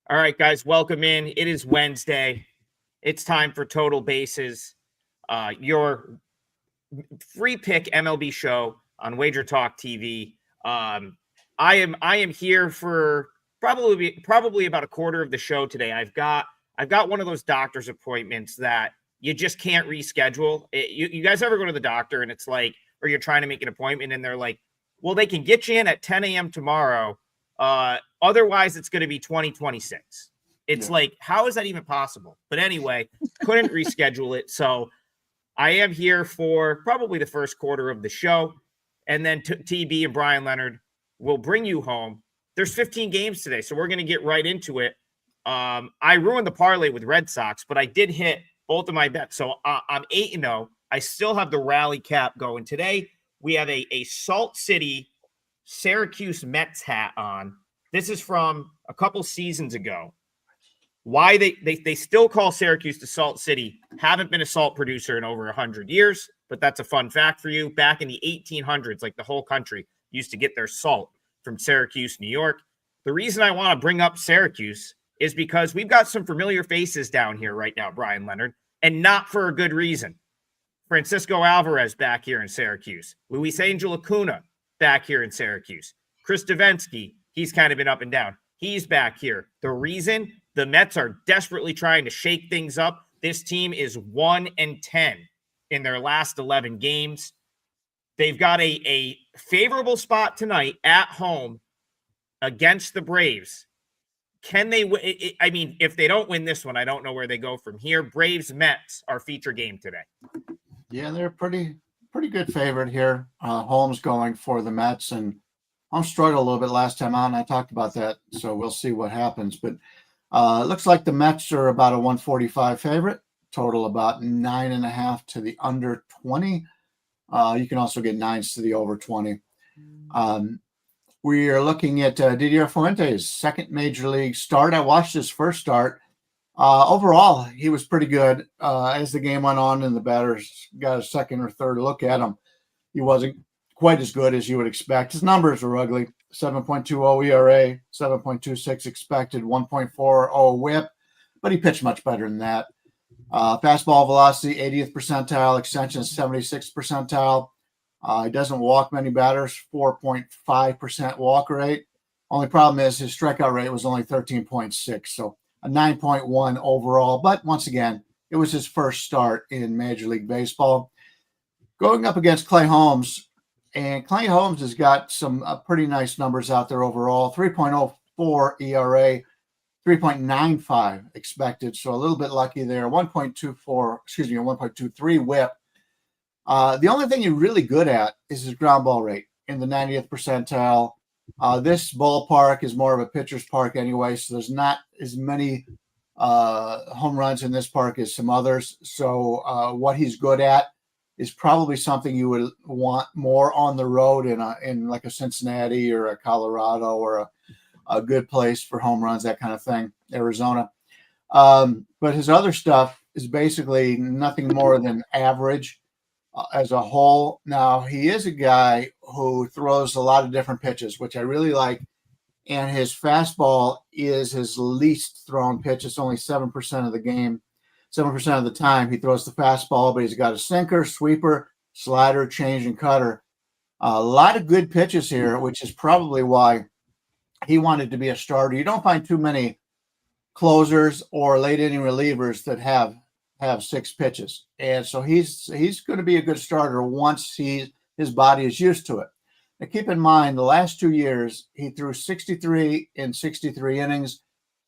All right, guys, welcome in. It is Wednesday. It's time for Total Bases, your free pick MLB show on Wager Talk TV. I am here for probably about a quarter of the show today. I've got one of those doctor's appointments that you just can't reschedule. You guys ever go to the doctor and it's like, or you're trying to make an appointment and they're like, well, they can get you in at 10 a.m. tomorrow. Otherwise, it's going to be 2026. It's like, how is that even possible? But anyway, couldn't reschedule it. So I am here for probably the first quarter of the show. And then TB and Bryan Leonard will bring you home. There's 15 games today, so we're going to get right into it. I ruined the parlay with Red Sox, but I did hit both of my bets. So I'm 8-0. I still have the rally cap going. Today, we have a Salt City Syracuse Mets hat on. This is from a couple seasons ago. Why they still call Syracuse the Salt City. Haven't been a salt producer in over 100 years, but that's a fun fact for you. Back in the 1800s, like the whole country used to get their salt from Syracuse, New York. The reason I want to bring up Syracuse is because we've got some familiar faces down here right now, Bryan Leonard, and not for a good reason. Francisco Alvarez back here in Syracuse. Luis Angel Acuna back here in Syracuse. Chris Davinsky, he's kind of been up and down. He's back here. The reason, the Mets are desperately trying to shake things up. This team is 1-10 in their last 11 games. They've got a favorable spot tonight at home against the Braves. Can they win? I mean, if they don't win this one, I don't know where they go from here. Braves-Mets, our feature game today. Yeah, they're pretty good favorite here. Holmes going for the Mets, and Holmes struggled a little bit last time out, and I talked about that, so we'll see what happens. But it looks like the Mets are about a 145 favorite, total about 9.5 to the under 20. You can also get 9s to the over 20. We are looking at Didier Fuentes' second major league start. I watched his first start. Overall, he was pretty good. As the game went on and the batters got a second or third look at him, he wasn't quite as good as you would expect. His numbers were ugly. 7.20 ERA, 7.26 expected, 1.40 whip, but he pitched much better than that. Fastball velocity, 80th percentile, extension, 76th percentile. He doesn't walk many batters, 4.5% walk rate. Only problem is his strikeout rate was only 13.6, so a 9.1 overall. But once again, it was his first start in Major League Baseball. Going up against Clay Holmes, and Clay Holmes has got some pretty nice numbers out there overall. 3.04 ERA, 3.95 expected, so a little bit lucky there. 1.23 whip. The only thing you're really good at is his ground ball rate in the 90th percentile. This ballpark is more of a pitcher's park anyway, so there's not as many home runs in this park as some others. So what he's good at is probably something you would want more on the road in like a Cincinnati or a Colorado or a good place for home runs, that kind of thing, Arizona. But his other stuff is basically nothing more than average as a whole. Now, he is a guy who throws a lot of different pitches, which I really like. And his fastball is his least thrown pitch. It's only 7% of the game. 7% of the time he throws the fastball, but he's got a sinker, sweeper, slider, change, and cutter. A lot of good pitches here, which is probably why he wanted to be a starter. You don't find too many closers or late inning relievers that have 6 pitches. And so he's going to be a good starter once his body is used to it. Now keep in mind, the last 2 years, he threw 63 in 63 innings.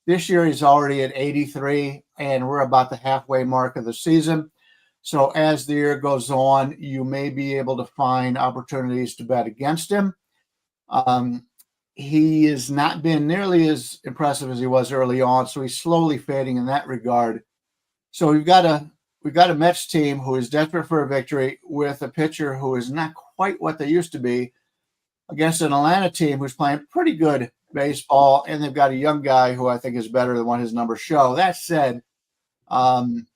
This year, he's already at 83, and we're about the halfway mark of the season. So as the year goes on, you may be able to find opportunities to bet against him. He has not been nearly as impressive as he was early on, so he's slowly fading in that regard. So we've got a Mets team who is desperate for a victory with a pitcher who is not quite what they used to be against an Atlanta team who's playing pretty good baseball, and they've got a young guy who I think is better than what his numbers show. That said, the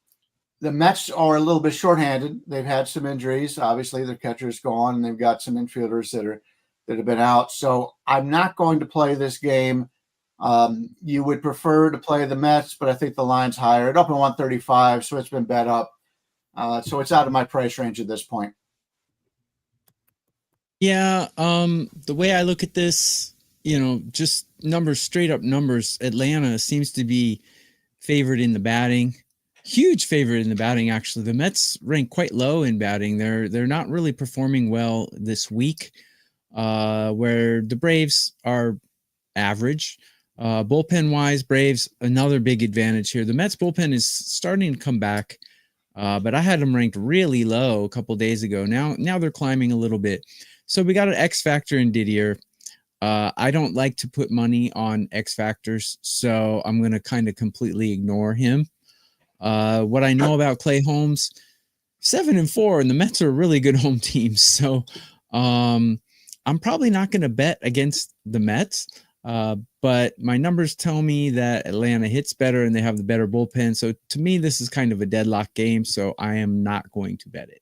Mets are a little bit shorthanded. They've had some injuries. Obviously, their catcher is gone, and they've got some infielders that have been out. So I'm not going to play this game You would prefer to play the Mets, but I think the line's higher. It opened 135, so it's been bet up. So it's out of my price range at this point. Yeah, the way I look at this, just numbers, straight up numbers, Atlanta seems to be favored in the batting. Huge favorite in the batting, actually. The Mets rank quite low in batting. They're not really performing well this week, where the Braves are average. Bullpen-wise, Braves, another big advantage here. The Mets bullpen is starting to come back, but I had them ranked really low a couple days ago. Now they're climbing a little bit. So we got an X factor in Didier. I don't like to put money on X factors, so I'm going to kind of completely ignore him. What I know about Clay Holmes, 7-4, and the Mets are a really good home team. So I'm probably not going to bet against the Mets, but my numbers tell me that Atlanta hits better and they have the better bullpen. So to me, this is kind of a deadlock game, so I am not going to bet it.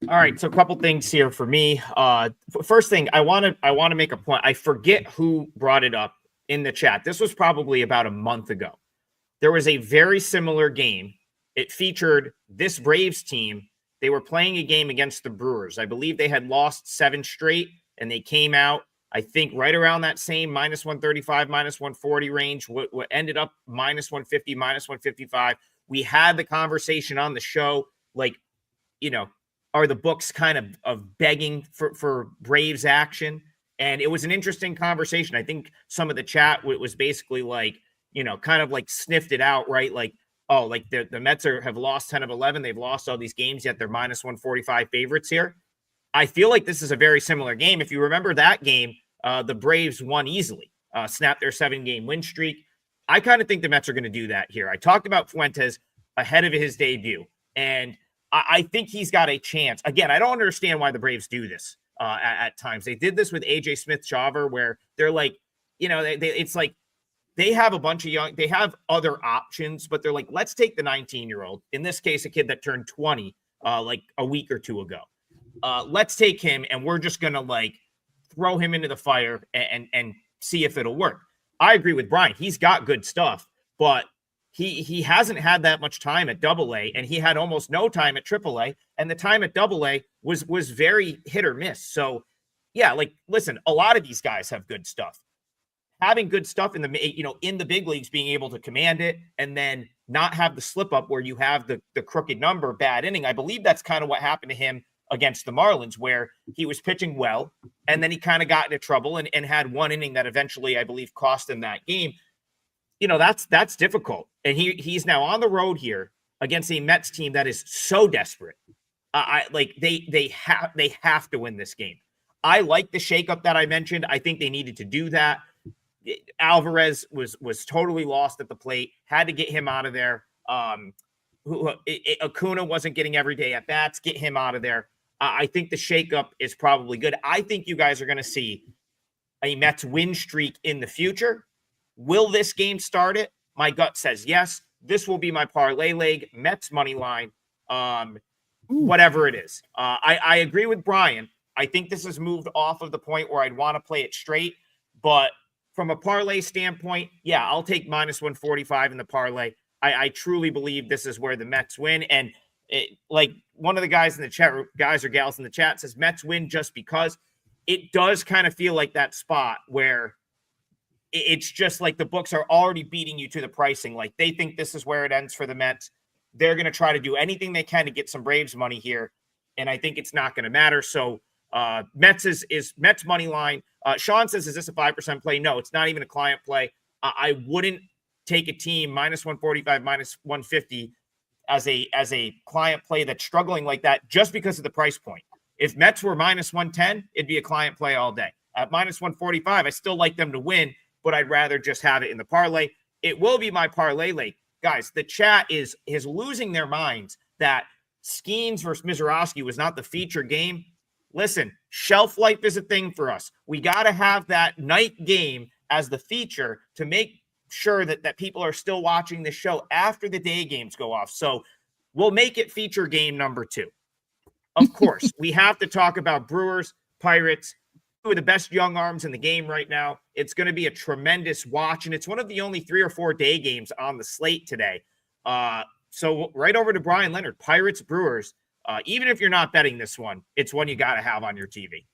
All right, so a couple things here for me. First thing, I want to make a point. I forget who brought it up in the chat. This was probably about a month ago. There was a very similar game. It featured this Braves team. They were playing a game against the Brewers. I believe they had lost 7 straight, and they came out, I think, right around that same minus 135, minus 140 range. What ended up minus 150, minus 155. We had the conversation on the show, like, are the books kind of begging for Braves action? And it was an interesting conversation. I think some of the chat was basically like, kind of like sniffed it out, right? Like, oh, like the Mets have lost 10 of 11. They've lost all these games, yet they're minus 145 favorites here. I feel like this is a very similar game. If you remember that game, the Braves won easily, snapped their 7-game win streak. I kind of think the Mets are going to do that here. I talked about Fuentes ahead of his debut, and I think he's got a chance. Again, I don't understand why the Braves do this at times. They did this with AJ Smith-Jobber, where they're like, it's like they have a bunch of they have other options, but they're like, let's take the 19-year-old, in this case, a kid that turned 20 like a week or two ago. Let's take him, and we're just going to like throw him into the fire and see if it'll work. I agree with Bryan. He's got good stuff, but he hasn't had that much time at AA, and he had almost no time at AAA, and the time at AA was very hit or miss. So yeah, like, listen, a lot of these guys have good stuff. Having good stuff in the big leagues, being able to command it and then not have the slip up where you have the crooked number, bad inning. I believe that's kind of what happened to him against the Marlins, where he was pitching well and then he kind of got into trouble and had one inning that eventually, I believe, cost him that game. That's difficult. And he's now on the road here against a Mets team that is so desperate. They have to win this game. I like the shakeup that I mentioned. I think they needed to do that. Alvarez was totally lost at the plate. Had to get him out of there. Acuna wasn't getting every day at bats. Get him out of there. I think the shakeup is probably good. I think you guys are going to see a Mets win streak in the future. Will this game start it? My gut says yes. This will be my parlay leg, Mets money line, whatever it is. I agree with Bryan. I think this has moved off of the point where I'd want to play it straight. But from a parlay standpoint, yeah, I'll take minus 145 in the parlay. I truly believe this is where the Mets win. And like one of the guys in the chat, guys or gals in the chat, says Mets win just because. It does kind of feel like that spot where it's just like the books are already beating you to the pricing. Like they think this is where it ends for the Mets. They're going to try to do anything they can to get some Braves money here. And I think it's not going to matter. So Mets is Mets money line. Sean says, is this a 5% play? No, it's not even a client play. I wouldn't take a team minus 145, minus 150 as a client play that's struggling like that just because of the price point. If Mets were minus 110, it'd be a client play all day. At minus 145, I still like them to win, but I'd rather just have it in the parlay. It will be my parlay leg. Guys, the chat is losing their minds that Skeens versus Mizorowski was not the feature game. Listen, shelf life is a thing for us. We got to have that night game as the feature to make sure that people are still watching the show after the day games go off. So we'll make it feature game number 2. Of course, we have to talk about Brewers, Pirates. of the best young arms in the game right now. It's going to be a tremendous watch, and it's one of the only 3 or 4 day games on the slate today. So right over to Bryan Leonard, Pirates, Brewers. Even if you're not betting this one, it's one you got to have on your TV.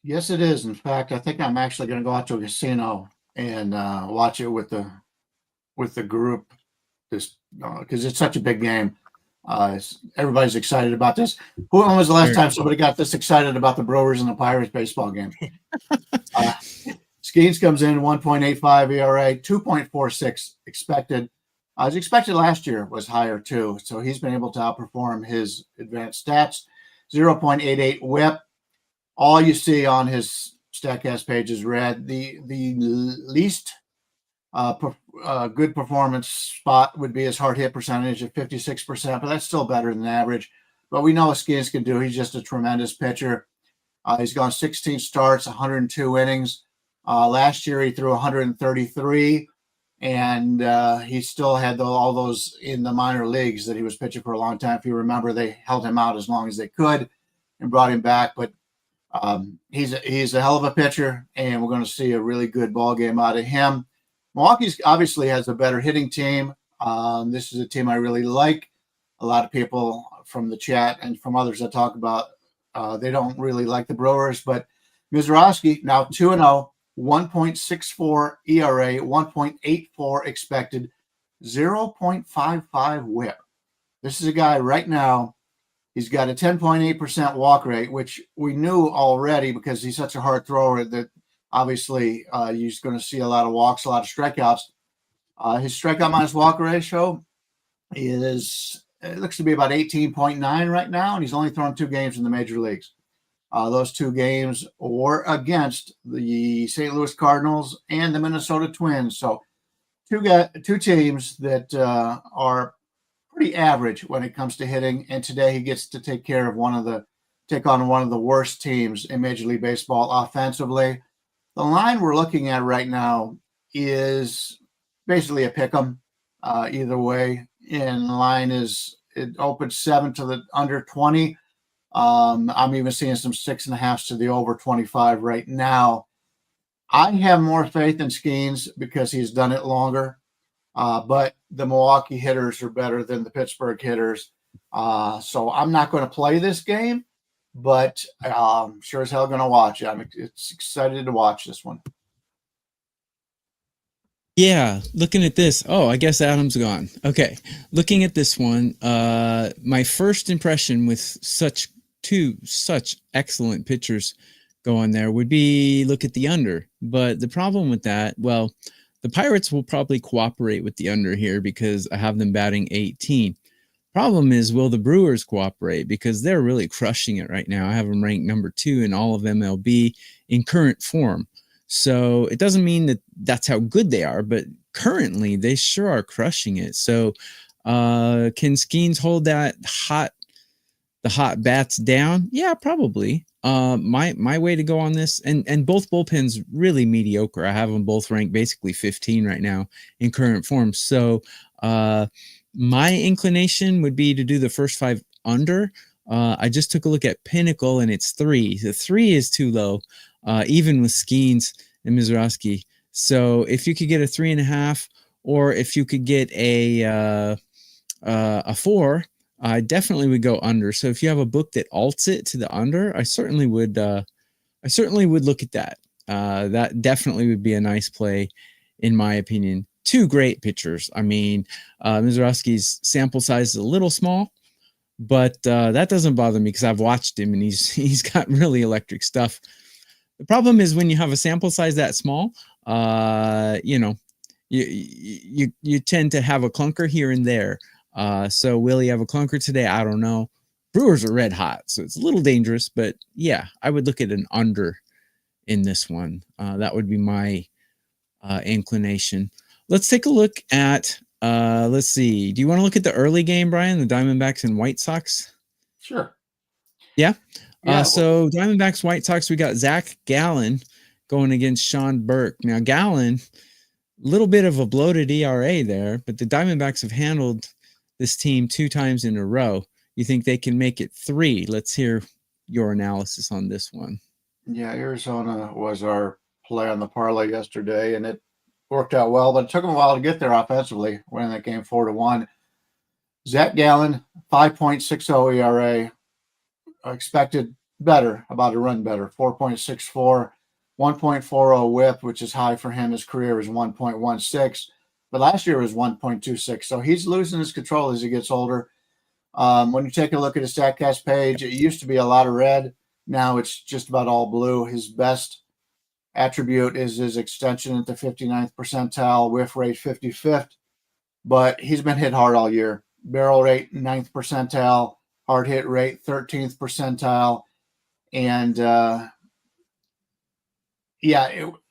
Yes, it is. In fact, I think I'm actually going to go out to a casino and watch it with the group, just because it's such a big game. Everybody's excited about this. When was the last time somebody got this excited about the Brewers and the Pirates baseball game? Skeens comes in 1.85 ERA, 2.46 expected. As expected last year was higher too, so he's been able to outperform his advanced stats. 0.88 WHIP. All you see on his Statcast page is red. The least good performance spot would be his hard hit percentage at 56%, but that's still better than average. But we know what Skins can do. He's just a tremendous pitcher. He's gone 16 starts, 102 innings. Last year he threw 133, and he still had all those in the minor leagues that he was pitching for a long time. If you remember, they held him out as long as they could and brought him back. But he's a hell of a pitcher, and we're going to see a really good ball game out of him. Milwaukee obviously has a better hitting team. This is a team I really like. A lot of people from the chat and from others that talk about, they don't really like the Brewers, but Mizrachi now 2-0, 1.64 ERA, 1.84 expected, 0.55 WHIP. This is a guy right now. He's got a 10.8% walk rate, which we knew already because he's such a hard thrower that obviously you're going to see a lot of walks, a lot of strikeouts. His strikeout minus walk ratio looks to be about 18.9 right now, and he's only thrown 2 games in the major leagues. Those 2 games were against the St. Louis Cardinals and the Minnesota Twins. So two teams that are pretty average when it comes to hitting, and today he gets to take on one of the worst teams in Major League Baseball offensively. The line we're looking at right now is basically a pick 'em either way, and the line it opens 7 to the under 20. I'm even seeing some 6.5s to the over 25 right now. I have more faith in Skeens because he's done it longer. But the Milwaukee hitters are better than the Pittsburgh hitters. So I'm not going to play this game, but sure as hell going to watch it. I'm excited to watch this one. Yeah, looking at this. Oh, I guess Adam's gone. Okay, looking at this one, my first impression with such excellent pitchers going there would be look at the under. But the problem with that, well, the Pirates will probably cooperate with the under here because I have them batting 18. Problem is, will the Brewers cooperate? Because they're really crushing it right now. I have them ranked number 2 in all of MLB in current form. So it doesn't mean that that's how good they are, but currently they sure are crushing it. So can Skeens hold the hot bats down? Yeah, probably. My way to go on this, and both bullpens really mediocre. I have them both ranked basically 15 right now in current form. So my inclination would be to do the first 5 under. I just took a look at Pinnacle and it's 3. The 3 is too low, even with Skeens and Mizrachi. So if you could get a 3.5, or if you could get a 4, I definitely would go under. So if you have a book that alts it to the under, I certainly would look at that. That definitely would be a nice play, in my opinion. 2 great pitchers. I mean, Mizrachi's sample size is a little small, but that doesn't bother me because I've watched him and he's got really electric stuff. The problem is when you have a sample size that small, you tend to have a clunker here and there. So will he have a clunker today? I don't know. Brewers are red hot, so it's a little dangerous, but yeah, I would look at an under in this one. That would be my inclination. Let's take a look at, let's see. Do you want to look at the early game, Bryan, the Diamondbacks and White Sox? Sure. Yeah. So Diamondbacks, White Sox, we got Zach Gallen going against Sean Burke. Now, Gallen, a little bit of a bloated ERA there, but the Diamondbacks have handled this team 2 times in a row. You think they can make it 3? Let's hear your analysis on this one. Yeah, Arizona was our play on the parlay yesterday, and it worked out well, but it took them a while to get there offensively, winning that game 4-1. Zach Gallen, 5.60 ERA, expected better, about a run better, 4.64, 1.40 whip, which is high for him. His career is 1.16, but last year was 1.26. So he's losing his control as he gets older. When you take a look at his StatCast page, it used to be a lot of red. Now it's just about all blue. His best attribute is his extension at the 59th percentile, whiff rate 55th, but he's been hit hard all year. Barrel rate 9th percentile, hard hit rate 13th percentile, and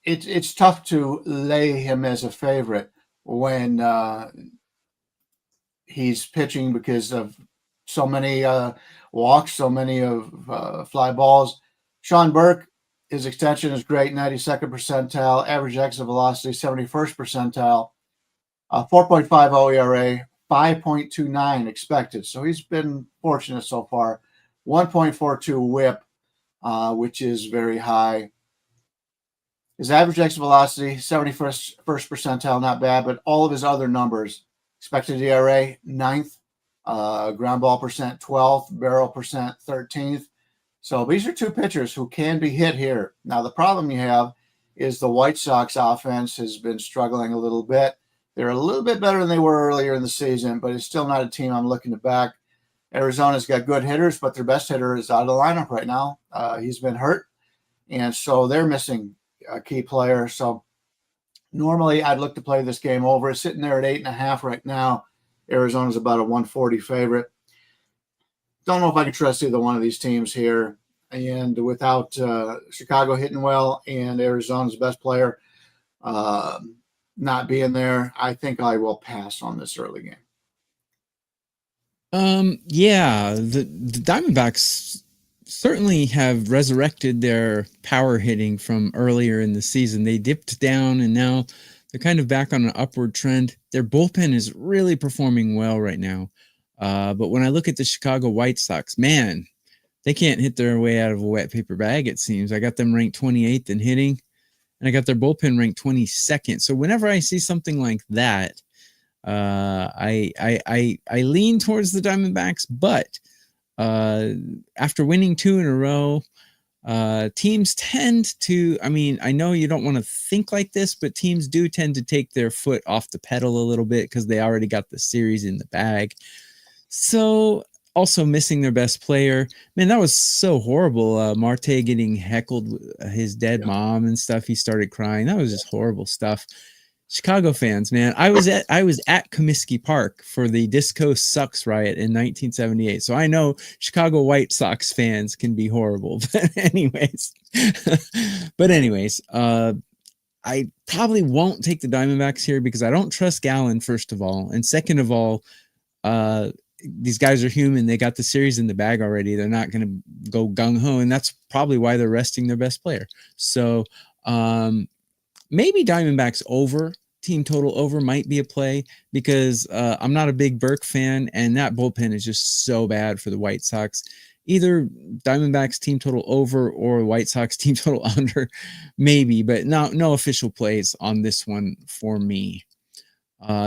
it's tough to lay him as a favorite when he's pitching because of so many walks, so many of fly balls. Sean Burke, his extension is great, 92nd percentile, average exit velocity 71st percentile, 4.50 ERA, 5.29 expected. So he's been fortunate so far. 1.42 whip, which is very high. His average exit velocity, 71st percentile, not bad, but all of his other numbers, expected ERA, 9th, ground ball percent, 12th, barrel percent, 13th. So these are two pitchers who can be hit here. Now, the problem you have is the White Sox offense has been struggling a little bit. They're a little bit better than they were earlier in the season, but it's still not a team I'm looking to back. Arizona's got good hitters, but their best hitter is out of the lineup right now. He's been hurt, and so they're missing a key player. So normally I'd look to play this game over. It's sitting there at 8.5 right now. Arizona's about a 140 favorite. Don't know if I can trust either one of these teams here. And without Chicago hitting well and Arizona's best player not being there, I think I will pass on this early game. The Diamondbacks certainly have resurrected their power hitting from earlier in the season. They dipped down and now they're kind of back on an upward trend. Their bullpen is really performing well right now. But when I look at the Chicago White Sox, man, they can't hit their way out of a wet paper bag, it seems. I got them ranked 28th in hitting, and I got their bullpen ranked 22nd. So whenever I see something like that, I lean towards the Diamondbacks, but after winning 2 in a row, teams tend to, I know you don't want to think like this, but teams do tend to take their foot off the pedal a little bit because they already got the series in the bag. So also missing their best player. Man, that was so horrible. Marte getting heckled with his dead mom and stuff. He started crying. That was just horrible stuff. Chicago fans, man, I was at Comiskey Park for the Disco Sucks riot in 1978. So I know Chicago White Sox fans can be horrible. But anyways, I probably won't take the Diamondbacks here because I don't trust Gallen, first of all. And second of all, these guys are human. They got the series in the bag already. They're not going to go gung-ho, and that's probably why they're resting their best player. So maybe Diamondbacks over, team total over might be a play because I'm not a big Burke fan, and that bullpen is just so bad for the White Sox. Either Diamondbacks team total over or White Sox team total under, maybe, but no official plays on this one for me.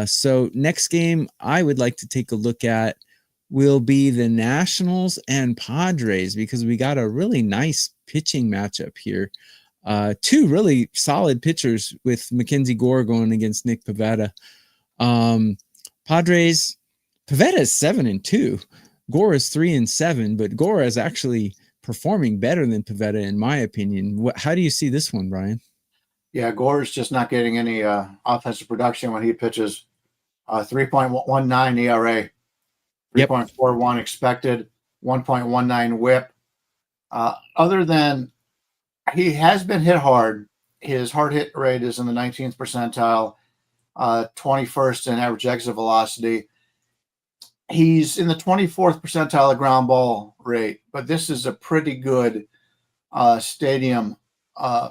So next game I would like to take a look at will be the Nationals and Padres because we got a really nice pitching matchup here. 2 really solid pitchers with Mackenzie Gore going against Nick Pivetta. Padres, Pivetta is 7-2. Gore is 3-7, but Gore is actually performing better than Pivetta in my opinion. How do you see this one, Brian? Yeah, Gore's just not getting any offensive production when he pitches. 3.19 ERA, 3.41 expected, 1.19 whip. Other than he has been hit hard, his hard hit rate is in the 19th percentile, 21st in average exit velocity. He's in the 24th percentile of ground ball rate, but this is a pretty good stadium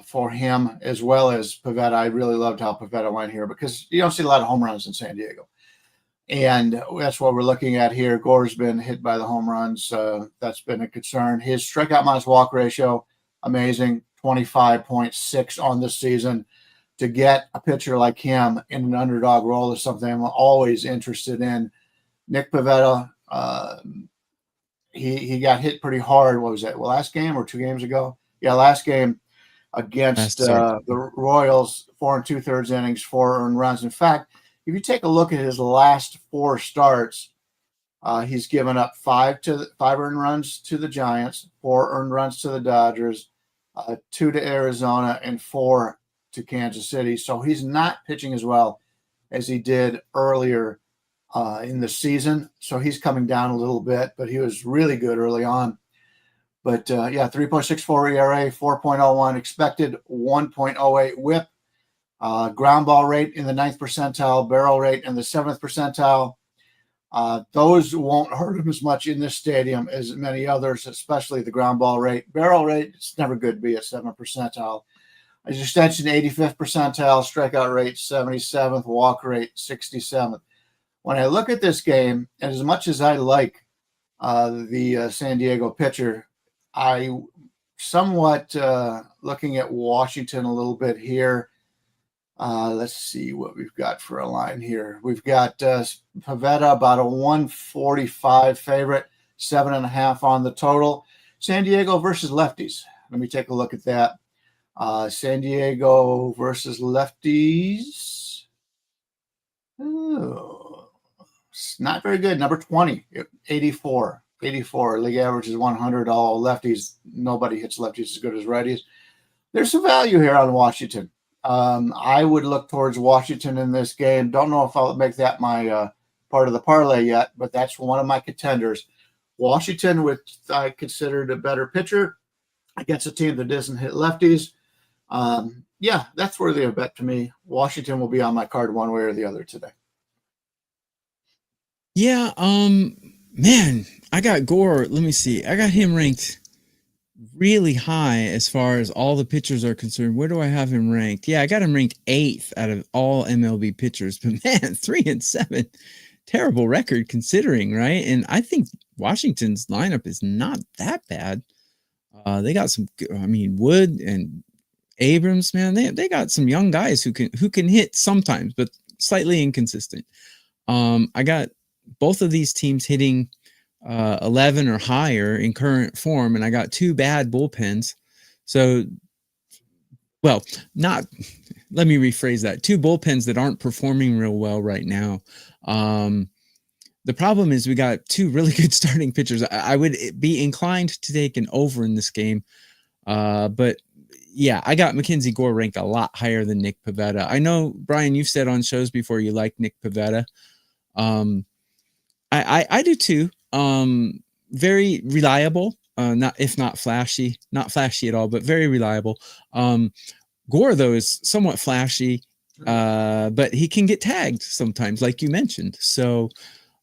for him as well as Pivetta. I really loved how Pivetta went here because you don't see a lot of home runs in San Diego. And that's what we're looking at here. Gore's been hit by the home runs. That's been a concern. His strikeout minus walk ratio, amazing. 25.6 on this season. To get a pitcher like him in an underdog role is something I'm always interested in. Nick Pivetta, he got hit pretty hard. What was that? Well, last game or 2 games ago? Yeah, last game against the Royals, 4 2/3 innings, 4 earned runs. In fact, if you take a look at his last 4 starts, he's given up 5 earned runs to the Giants, 4 earned runs to the Dodgers, 2 to Arizona, and 4 to Kansas City. So he's not pitching as well as he did earlier in the season. So he's coming down a little bit, but he was really good early on. But 3.64 ERA, 4.01 expected, 1.08 whip, ground ball rate in the 9th percentile, barrel rate in the 7th percentile. Those won't hurt him as much in this stadium as many others, especially the ground ball rate. Barrel rate, it's never good to be at 7th percentile. His extension, 85th percentile, strikeout rate, 77th, walk rate, 67th. When I look at this game, and as much as I like the San Diego pitcher, I somewhat looking at Washington a little bit here. Let's see what we've got for a line here. We've got Pivetta about a 145 favorite, 7.5 on the total. San Diego versus lefties. Let me take a look at that. San Diego versus lefties. Oh, it's not very good. Number 20, 84. 84. League average is 100. All lefties. Nobody hits lefties as good as righties. There's some value here on Washington. I would look towards Washington in this game. Don't know if I'll make that my part of the parlay yet, but that's one of my contenders. Washington, which I considered a better pitcher against a team that doesn't hit lefties. That's worthy of a bet to me. Washington will be on my card one way or the other today. Yeah, man, I got Gore. Let me see. I got him ranked really high as far as all the pitchers are concerned. Where do I have him ranked? Yeah, I got him ranked 8th out of all MLB pitchers. But man, 3-7, terrible record considering, right? And I think Washington's lineup is not that bad. They got some. Wood and Abrams, man, they got some young guys who can hit sometimes, but slightly inconsistent. I got both of these teams hitting 11 or higher in current form, and I got 2 bad bullpens. So, let me rephrase that. 2 bullpens that aren't performing real well right now. The problem is we got 2 really good starting pitchers. I would be inclined to take an over in this game, but yeah, I got Mackenzie Gore ranked a lot higher than Nick Pivetta. I know, Brian, you've said on shows before you like Nick Pivetta. I do too. Very reliable, not flashy at all, but very reliable. Gore, though, is somewhat flashy, but he can get tagged sometimes, like you mentioned. So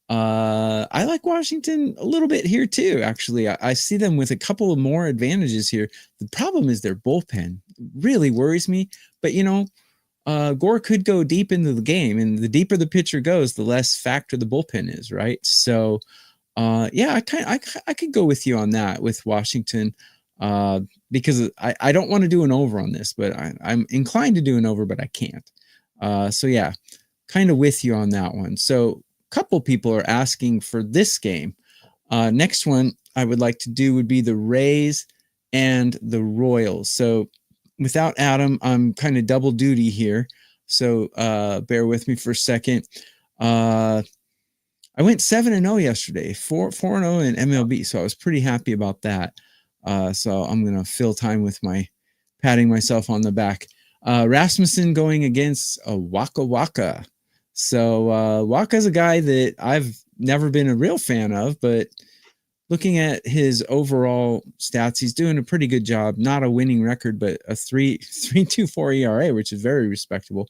I like Washington a little bit here too. Actually, I see them with a couple of more advantages here. The problem is their bullpen really worries me, but Gore could go deep into the game, and the deeper the pitcher goes, the less factor the bullpen is, right? So, I could go with you on that with Washington, because I don't want to do an over on this, but I'm inclined to do an over, but I can't. Kind of with you on that one. So, a couple people are asking for this game. Next one I would like to do would be the Rays and the Royals. So, without Adam, I'm kind of double duty here. So bear with me for a second. I went 7-0 yesterday, 4-0 in MLB. So I was pretty happy about that. So I'm going to fill time with my patting myself on the back. Rasmussen going against Waka Waka. So Waka's a guy that I've never been a real fan of, but looking at his overall stats, he's doing a pretty good job. Not a winning record, but a 3.24 ERA, which is very respectable.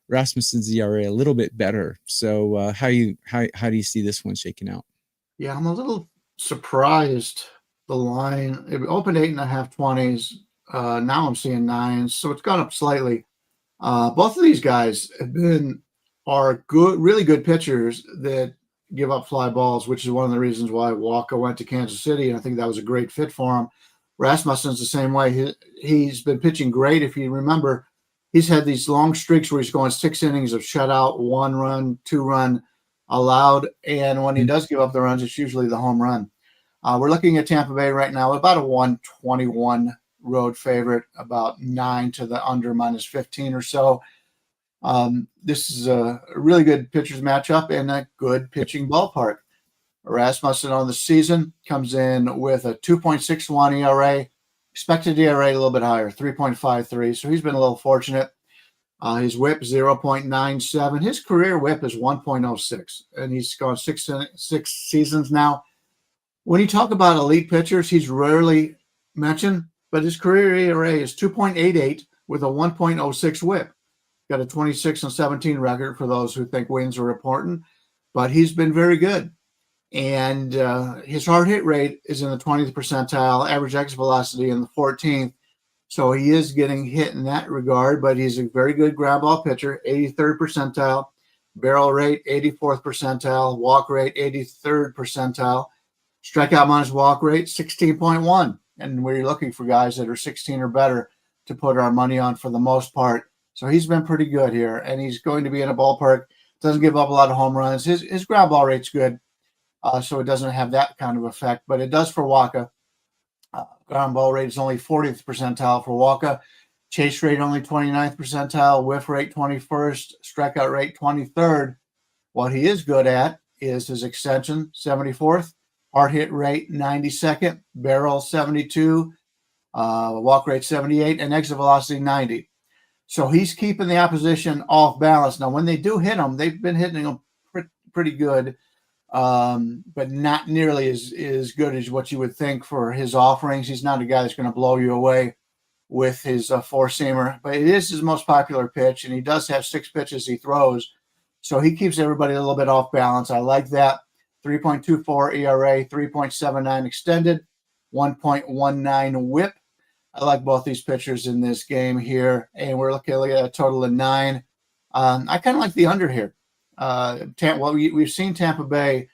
Rasmussen's ERA a little bit better. So how do you see this one shaking out? Yeah, I'm a little surprised. The line, it opened 8.5 20s. Now I'm seeing 9s, so it's gone up slightly. Both of these guys are good, really good pitchers that give up fly balls, which is one of the reasons why Walker went to Kansas City, and I think that was a great fit for him. Rasmussen's the same way. He's been pitching great. If you remember, he's had these long streaks where he's going 6 innings of shutout, 1 run, 2 run allowed. And when he does give up the runs, it's usually the home run. We're looking at Tampa Bay right now, about a 121 road favorite, about 9 to the under, minus 15 or so. This is a really good pitchers matchup and a good pitching ballpark. Rasmussen on the season comes in with a 2.61 ERA, expected ERA a little bit higher, 3.53. So he's been a little fortunate. His whip 0.97. His career whip is 1.06, and he's gone six seasons now. When you talk about elite pitchers, he's rarely mentioned, but his career ERA is 2.88 with a 1.06 whip. Got a 26-17 record for those who think wins are important, but he's been very good. And his hard hit rate is in the 20th percentile, average exit velocity in the 14th. So he is getting hit in that regard, but he's a very good ground ball pitcher, 83rd percentile, barrel rate, 84th percentile, walk rate, 83rd percentile, strikeout minus walk rate, 16.1. And we're looking for guys that are 16 or better to put our money on for the most part. So he's been pretty good here, and he's going to be in a ballpark, doesn't give up a lot of home runs. His ground ball rate's good, so it doesn't have that kind of effect, but it does for Waka. Ground ball rate is only 40th percentile for Waka. Chase rate only 29th percentile, whiff rate 21st, strikeout rate 23rd. What he is good at is his extension, 74th, hard hit rate 92nd, barrel 72, walk rate 78, and exit velocity 90. So he's keeping the opposition off balance. Now, when they do hit him, they've been hitting him pretty good, but not nearly as good as what you would think for his offerings. He's not a guy that's going to blow you away with his four-seamer, but it is his most popular pitch, and he does have 6 pitches he throws. So he keeps everybody a little bit off balance. I like that. 3.24 ERA, 3.79 extended, 1.19 whip. I like both these pitchers in this game here, and we're looking at a total of 9. I kind of like the under here. We've seen Tampa Bay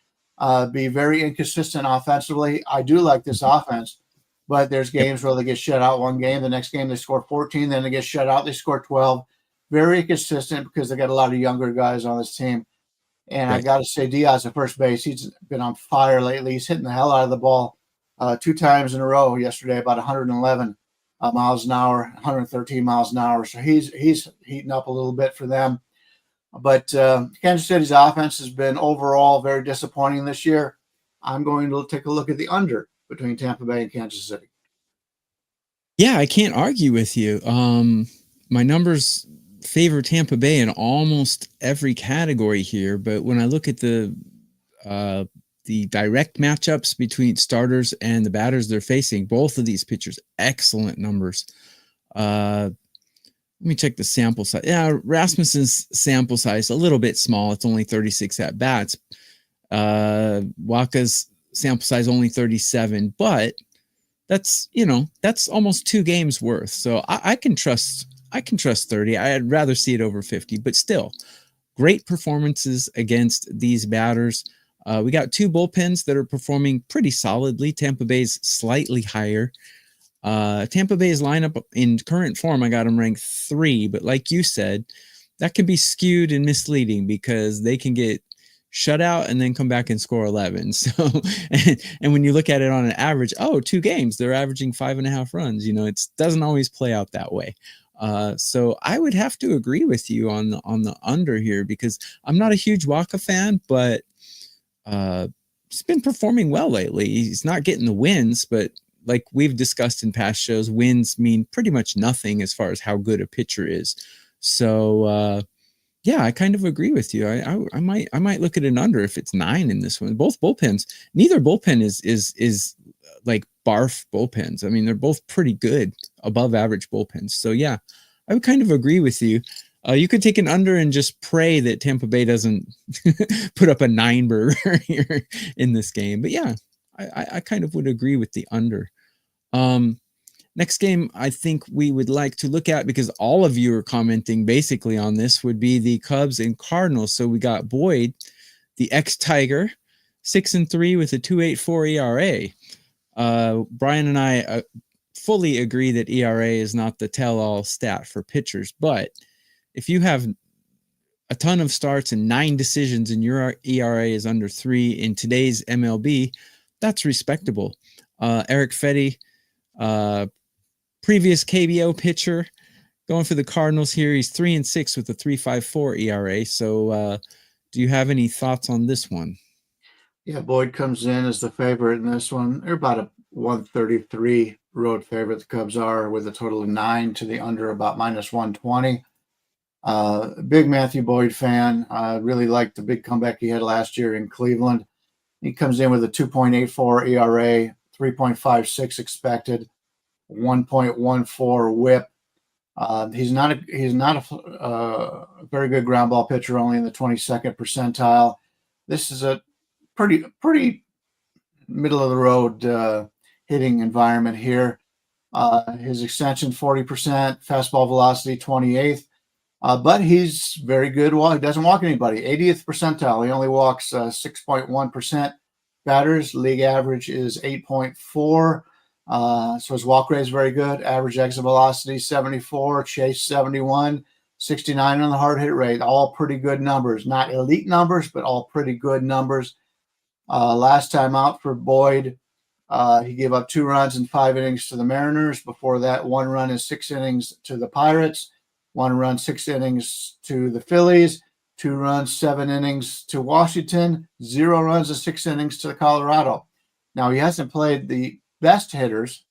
be very inconsistent offensively. I do like this offense, but there's games where they get shut out one game. The next game they score 14, then they get shut out, they score 12. Very consistent because they got a lot of younger guys on this team. And right. I got to say, Diaz at first base, he's been on fire lately. He's hitting the hell out of the ball 2 times in a row yesterday, about 111 miles an hour, 113 miles an hour. So he's heating up a little bit for them. But Kansas City's offense has been overall very disappointing this year. I'm going to take a look at the under between Tampa Bay and Kansas City. Yeah, I can't argue with you. My numbers favor Tampa Bay in almost every category here, but when I look at the direct matchups between starters and the batters they're facing, both of these pitchers, excellent numbers. Let me check the sample size. Yeah, Rasmussen's sample size a little bit small. It's only 36 at bats. Waka's sample size only 37, but that's almost 2 games worth. So I can trust 30. I'd rather see it over 50, but still great performances against these batters. We got 2 bullpens that are performing pretty solidly. Tampa Bay's slightly higher. Tampa Bay's lineup in current form, I got them ranked 3, but like you said, that can be skewed and misleading because they can get shut out and then come back and score 11. So, and when you look at it on an average, 2 games, they're averaging 5.5 runs. It doesn't always play out that way. So I would have to agree with you on the under here because I'm not a huge Waka fan, but he's been performing well lately. He's not getting the wins, but like we've discussed in past shows, wins mean pretty much nothing as far as how good a pitcher is. So yeah, I kind of agree with you. I might look at an under if it's 9 in this one. Both bullpens, neither bullpen is like barf bullpens. I mean, they're both pretty good, above average bullpens. So yeah, I would kind of agree with you. You could take an under and just pray that Tampa Bay doesn't put up a 9 burger here in this game. But yeah, I kind of would agree with the under. Next game I think we would like to look at, because all of you are commenting basically on this, would be the Cubs and Cardinals. So we got Boyd, the ex-Tiger, 6-3 with a 2.84 ERA. Bryan and I fully agree that ERA is not the tell-all stat for pitchers, but if you have a ton of starts and 9 decisions and your ERA is under 3 in today's MLB, that's respectable. Eric Fetty, previous KBO pitcher, going for the Cardinals here. He's 3-6 with a 3.54 ERA. So do you have any thoughts on this one? Yeah, Boyd comes in as the favorite in this one. They're about a 133 road favorite. The Cubs are, with a total of 9 to the under, about minus 120. Big Matthew Boyd fan. Really liked the big comeback he had last year in Cleveland. He comes in with a 2.84 ERA, 3.56 expected, 1.14 WHIP. He's not a very good ground ball pitcher, only in the 22nd percentile. This is a pretty middle of the road hitting environment here. His extension 40%, fastball velocity 28th. But he's very good. Well, he doesn't walk anybody. 80th percentile. He only walks 6.1% batters. League average is 8.4. So his walk rate is very good. Average exit velocity 74, chase 71, 69 on the hard hit rate. All pretty good numbers. Not elite numbers, but all pretty good numbers. Last time out for Boyd, he gave up 2 runs in 5 innings to the Mariners. Before that, 1 run in 6 innings to the Pirates. 1 run, 6 innings to the Phillies, 2 runs, 7 innings to Washington, 0 runs and 6 innings to Colorado. Now, he hasn't played the best hitters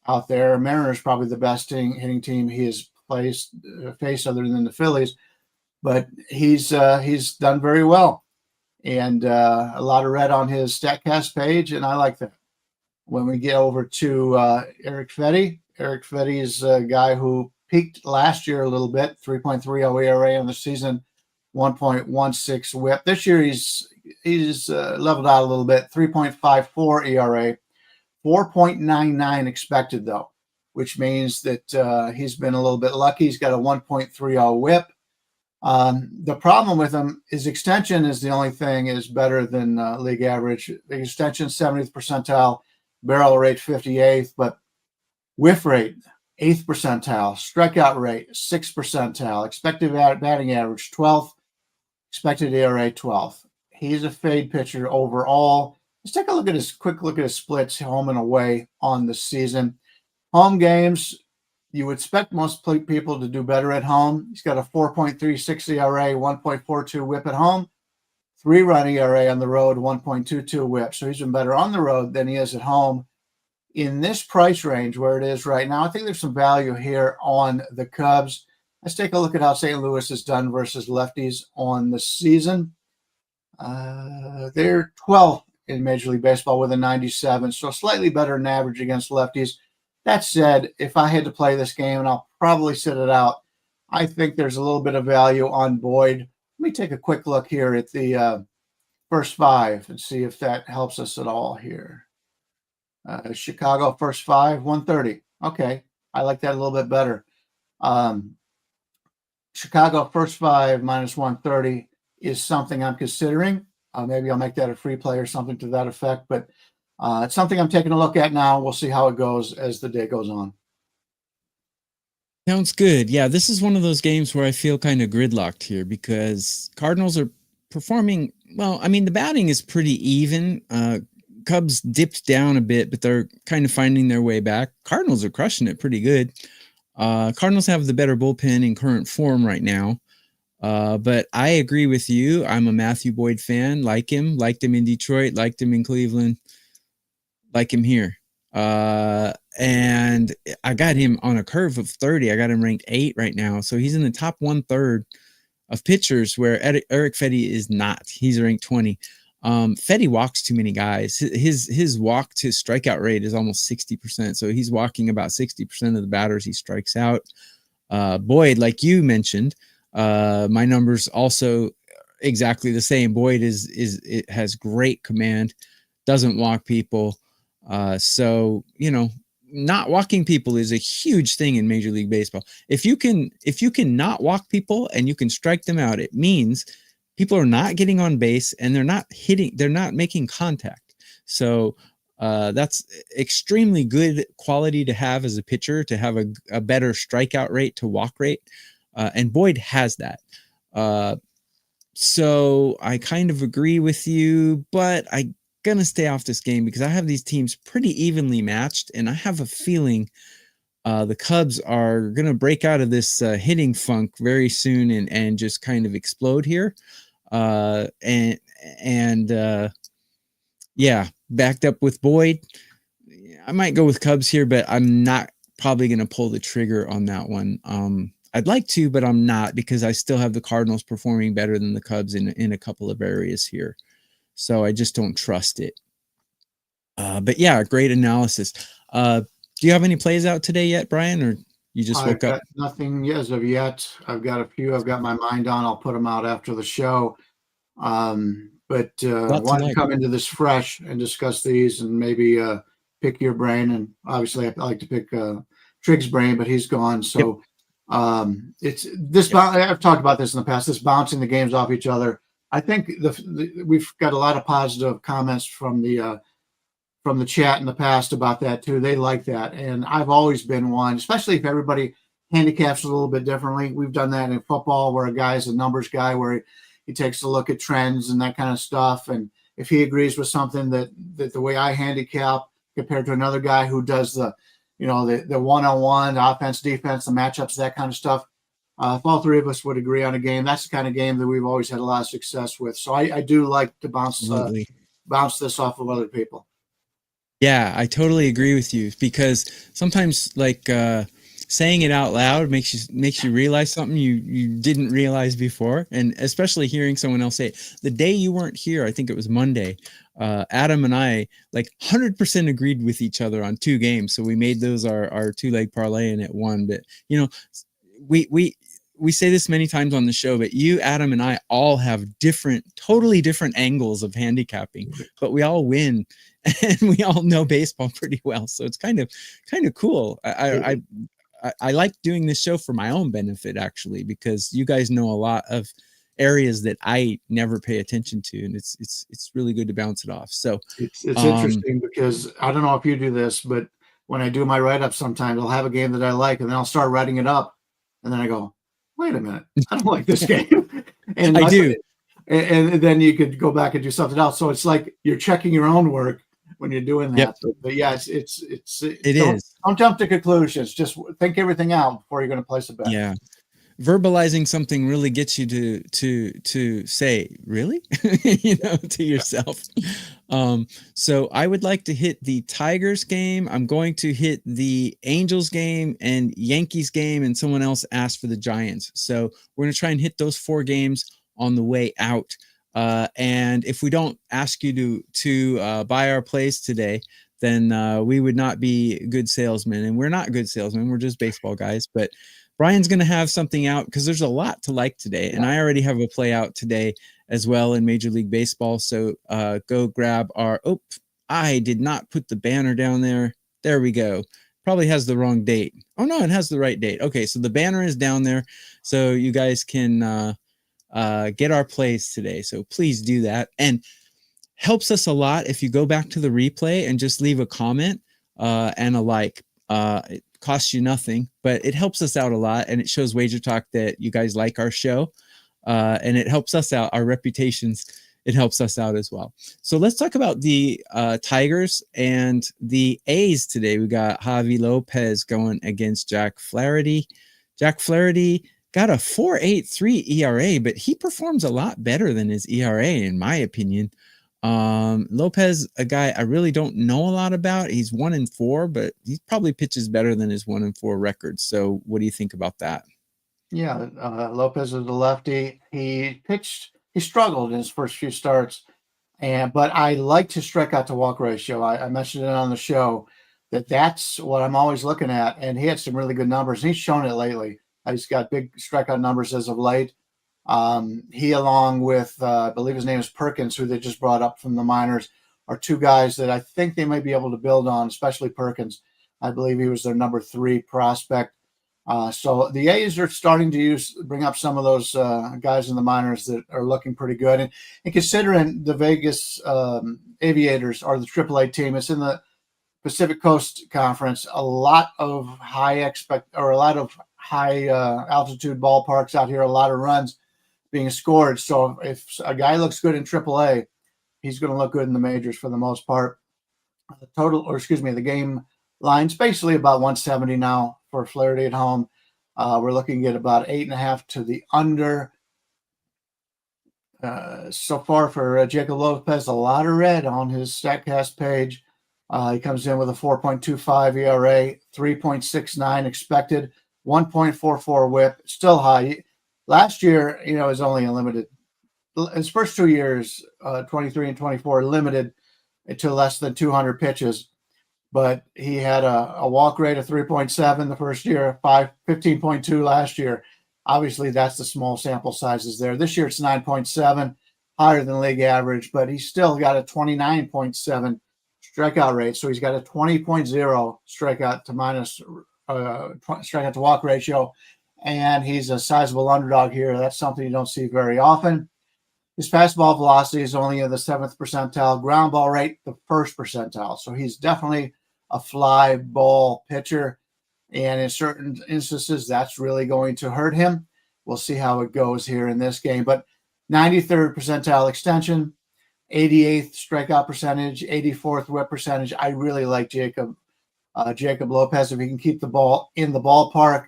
out there. Mariners probably the best hitting team he has faced other than the Phillies, but he's done very well. And a lot of red on his StatCast page, and I like that. When we get over to Eric Fetty is a guy who peaked last year a little bit, 3.30 ERA on the season, 1.16 WHIP. This year he's leveled out a little bit, 3.54 ERA, 4.99 expected though, which means that he's been a little bit lucky. He's got a 1.30 WHIP. The problem with him is extension is the only thing is better than league average. The extension 70th percentile, barrel rate 58th, but whiff rate 8th percentile, strikeout rate 6th percentile, expected batting average 12th, expected ERA 12th. He's a fade pitcher overall. Let's take a quick look at his splits home and away on the season. Home games, you would expect most people to do better at home. He's got a 4.36 ERA, 1.42 WHIP at home, 3-run ERA on the road, 1.22 WHIP. So he's been better on the road than he is at home. In this price range where it is right now, I think there's some value here on the Cubs. Let's take a look at how St. Louis has done versus lefties on the season. They're 12th in Major League Baseball with a 97, so slightly better than average against lefties. That said, if I had to play this game, and I'll probably sit it out, I think there's a little bit of value on Boyd. Let me take a quick look here at the first 5 and see if that helps us at all here. Chicago first 5, 130. Okay, I like that a little bit better. Chicago first 5 minus 130 is something I'm considering. Maybe I'll make that a free play or something to that effect, but it's something I'm taking a look at now. We'll see how it goes as the day goes on. Sounds good. Yeah, this is one of those games where I feel kind of gridlocked here because Cardinals are performing well. I mean, the batting is pretty even. Cubs dipped down a bit, but they're kind of finding their way back. Cardinals are crushing it pretty good. Cardinals have the better bullpen in current form right now. But I agree with you. I'm a Matthew Boyd fan. Liked him in Detroit, liked him in Cleveland, like him here. And I got him on a curve of 30. I got him ranked 8 right now. So he's in the top 1/3 of pitchers where Eric Fetty is not. He's ranked 20. Fetty walks too many guys. His walk to strikeout rate is almost 60%. So he's walking about 60% of the batters he strikes out. Boyd, like you mentioned, my numbers also exactly the same. Boyd it has great command, doesn't walk people. So, not walking people is a huge thing in Major League Baseball. If you can not walk people and you can strike them out, it means people are not getting on base and they're not making contact. So That's extremely good quality to have as a pitcher, to have a better strikeout rate to walk rate. And Boyd has that. So I kind of agree with you, but I'm going to stay off this game because I have these teams pretty evenly matched. And I have a feeling the Cubs are going to break out of this hitting funk very soon and just kind of explode here. Yeah, backed up with Boyd. I might go with Cubs here, but I'm not probably going to pull the trigger on that one. I'd like to, but I'm not, because I still have the Cardinals performing better than the Cubs in a couple of areas here. So I just don't trust it. But yeah, great analysis. Do you have any plays out today yet, Bryan, or you just woke up? Nothing as of yet. I've got a few I've got my mind on. I'll put them out after the show. But want to come into this fresh and discuss these and maybe pick your brain. And obviously I like to pick Trig's brain, but he's gone. So it's this. I've talked about this in the past, this bouncing the games off each other. I think we've got a lot of positive comments from the chat in the past about that too. They like that. And I've always been one, especially if everybody handicaps a little bit differently. We've done that in football where a guy's a numbers guy where he takes a look at trends and that kind of stuff. And if he agrees with something that the way I handicap compared to another guy who does the one-on-one, the offense, defense, the matchups, that kind of stuff, if all three of us would agree on a game, that's the kind of game that we've always had a lot of success with. So I do like to bounce this off of other people. Yeah, I totally agree with you, because sometimes saying it out loud makes you realize something you didn't realize before. And especially hearing someone else say it. The day you weren't here, I think it was Monday, Adam and I 100% agreed with each other on two games. So we made those our two-leg parlay and it won. But we say this many times on the show, but you, Adam, and I all have totally different angles of handicapping, but we all win and we all know baseball pretty well. So it's kind of cool. I like doing this show for my own benefit, actually, because you guys know a lot of areas that I never pay attention to, and it's really good to bounce it off. So it's interesting because I don't know if you do this, but when I do my write-up, sometimes I'll have a game that I like, and then I'll start writing it up, and then I go, wait a minute, I don't like this game. And I do. And then you could go back and do something else. So it's like you're checking your own work when you're doing that. Yep. But yeah, it is. Don't jump to conclusions. Just think everything out before you're going to place a bet. Yeah. Verbalizing something really gets you to say, really? To yourself. So I would like to hit the Tigers game. I'm going to hit the Angels game and Yankees game, and someone else asked for the Giants. So we're going to try and hit those 4 games on the way out. And if we don't ask you to buy our plays today, then we would not be good salesmen. And we're not good salesmen. We're just baseball guys. But Bryan's going to have something out because there's a lot to like today. And I already have a play out today as well in Major League Baseball. So go grab I did not put the banner down there. There we go. Probably has the wrong date. Oh, no, it has the right date. Okay, so the banner is down there. So you guys can get our plays today. So please do that. And helps us a lot if you go back to the replay and just leave a comment and a like. It costs you nothing, but it helps us out a lot, and it shows Wager Talk that you guys like our show, and it helps us out. Our reputations, it helps us out as well. So let's talk about the Tigers and the A's today. We got Javi Lopez going against Jack Flaherty. Jack Flaherty got a 4.83 ERA, but he performs a lot better than his ERA, in my opinion. Lopez, a guy I really don't know a lot about. He's 1-4, but he probably pitches better than his 1-4 record. So what do you think about that? Yeah, Lopez is a lefty. He struggled in his first few starts, but I like his strikeout to walk ratio. I mentioned it on the show that's what I'm always looking at, and he had some really good numbers. He's shown it lately. He's got big strikeout numbers as of late. He, along with, I believe his name is Perkins, who they just brought up from the minors, are two guys that I think they might be able to build on, especially Perkins. I believe he was their number 3 prospect. So the A's are starting to bring up some of those guys in the minors that are looking pretty good. And considering the Vegas Aviators are the AAA team, it's in the Pacific Coast Conference, a lot of high altitude ballparks out here, a lot of runs being scored. So if a guy looks good in AAA, he's going to look good in the majors for the most part. The game line's basically about 170 now for Flaherty at home. We're looking at about 8.5 to the under. So far for Jacob Lopez, a lot of red on his StatCast page. He comes in with a 4.25 ERA, 3.69 expected, 1.44 whip, still high. Last year, is only a limited. His first 2 years, 23 and 24, limited to less than 200 pitches. But he had a walk rate of 3.7 the first year, 15.2 last year. Obviously, that's the small sample sizes there. This year, it's 9.7, higher than league average, but he's still got a 29.7 strikeout rate. So he's got a 20.0 strikeout to walk ratio, and he's a sizable underdog here. That's something you don't see very often. His fastball velocity is only in the 7th percentile, ground ball rate, the 1st percentile. So he's definitely a fly ball pitcher. And in certain instances, that's really going to hurt him. We'll see how it goes here in this game. But 93rd percentile extension, 88th strikeout percentage, 84th whip percentage. I really like Jacob Lopez if he can keep the ball in the ballpark.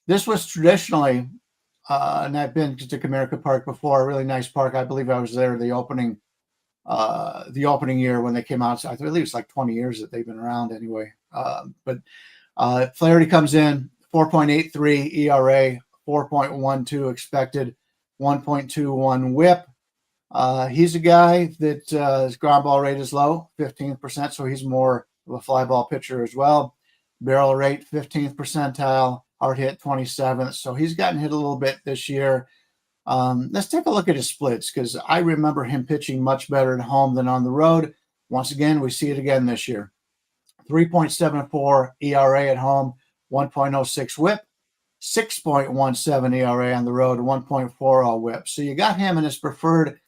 This was traditionally, and I've been to Comerica Park before, a really nice park. I believe I was there the opening year when they came out. So I believe it's like 20 years that they've been around anyway. But Flaherty comes in 4.83 ERA, 4.12 expected, 1.21 whip. He's a guy that his ground ball rate is low, 15%, so he's more of a fly ball pitcher as well. Barrel rate, 15th percentile, hard hit, 27th. So he's gotten hit a little bit this year. Let's take a look at his splits, because I remember him pitching much better at home than on the road. Once again, we see it again this year. 3.74 ERA at home, 1.06 whip, 6.17 ERA on the road, 1.40 whip. So you got him in his preferred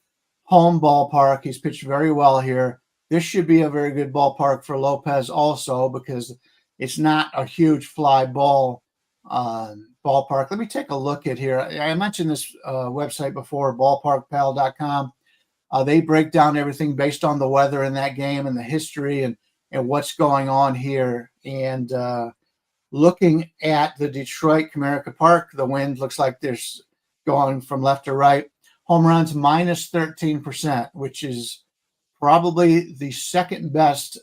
home ballpark. He's pitched very well here. This should be a very good ballpark for Lopez also, because it's not a huge fly ball ballpark. Let me take a look at here. I mentioned this website before, ballparkpal.com. They break down everything based on the weather in that game and the history and what's going on here. And looking at the Detroit Comerica Park, the wind looks like there's going from left to right. Home runs minus 13%, which is probably the second best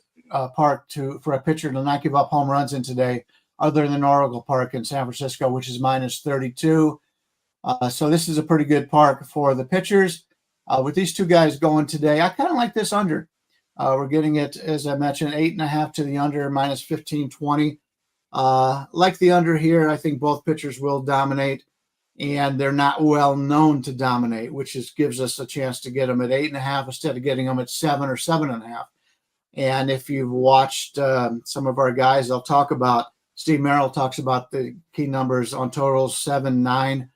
park for a pitcher to not give up home runs in today, other than Oracle Park in San Francisco, which is minus 32. So this is a pretty good park for the pitchers. With these two guys going today, I kind of like this under. We're getting it, as I mentioned, 8.5 to the under, minus 15.20. Like the under here, I think both pitchers will dominate, and they're not well known to dominate, which gives us a chance to get them at 8.5 instead of getting them at 7 or 7.5. And if you've watched some of our guys, they'll talk about, Steve Merrill talks about the key numbers on totals 7, 9.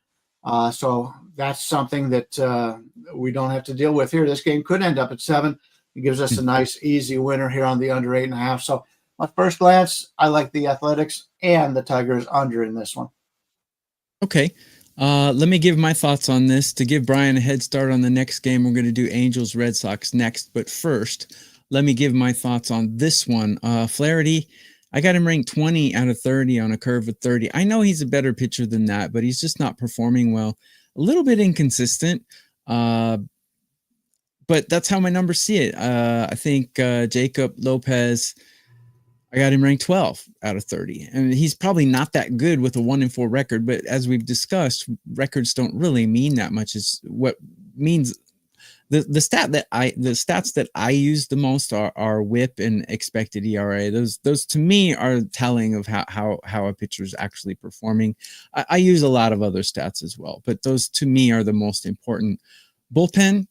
So that's something that we don't have to deal with here. This game could end up at 7. It gives us a nice, easy winner here on the under 8.5. So at first glance, I like the Athletics and the Tigers under in this one. Okay. Let me give my thoughts on this. To give Bryan a head start on the next game, we're going to do Angels Red Sox next. But first, let me give my thoughts on this one. Flaherty, I got him ranked 20 out of 30 on a curve of 30. I know he's a better pitcher than that, but he's just not performing well. A little bit inconsistent, but that's how my numbers see it. I think Jacob Lopez, I got him ranked 12 out of 30. And he's probably not that good with a 1-4 record, but as we've discussed, records don't really mean that much. Is what means the stats that I use the most are whip and expected ERA. Those to me are telling of how a pitcher is actually performing. I use a lot of other stats as well, but those to me are the most important. Bullpen,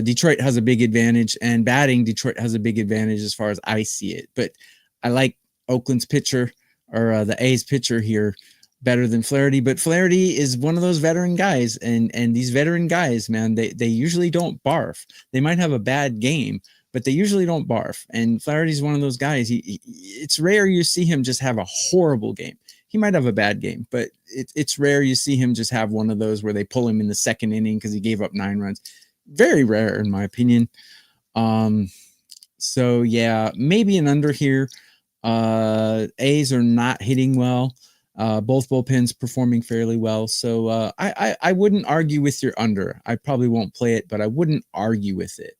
Detroit has a big advantage, and batting, Detroit has a big advantage as far as I see it. But I like Oakland's pitcher, or the A's pitcher here. better than Flaherty, but Flaherty is one of those veteran guys, and these veteran guys, man, they usually don't barf. They might have a bad game, but they usually don't barf. And Flaherty's one of those guys. It's rare you see him just have a horrible game. He might have a bad game, but it's rare you see him just have one of those where they pull him in the second inning because he gave up 9 runs. Very rare, in my opinion. So yeah, maybe an under here. A's are not hitting well. Both bullpens performing fairly well. So I wouldn't argue with your under. I probably won't play it, but I wouldn't argue with it.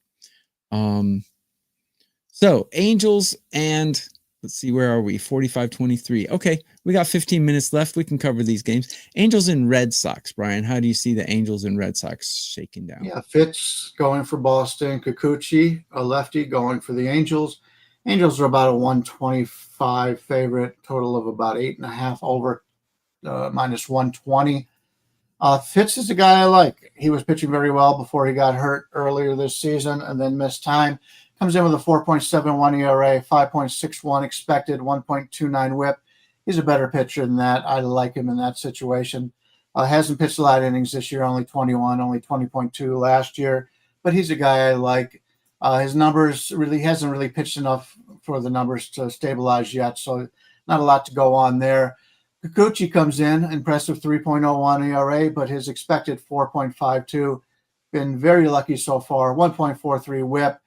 So Angels and let's see, where are we? 45-23. Okay, we got 15 minutes left. We can cover these games. Angels and Red Sox, Brian. How do you see the Angels and Red Sox shaking down? Yeah, Fitz going for Boston. Kikuchi, a lefty, going for the Angels. Angels are about a 125 favorite, total of about 8.5 over, minus 120. Fitz is a guy I like. He was pitching very well before he got hurt earlier this season and then missed time. Comes in with a 4.71 ERA, 5.61 expected, 1.29 whip. He's a better pitcher than that. I like him in that situation. Hasn't pitched a lot of innings this year, only 21, only 20.2 last year. But he's a guy I like. His numbers really hasn't really pitched enough for the numbers to stabilize yet, so not a lot to go on there. Kikuchi comes in, impressive 3.01 ERA, but his expected 4.52. Been very lucky so far, 1.43 whip.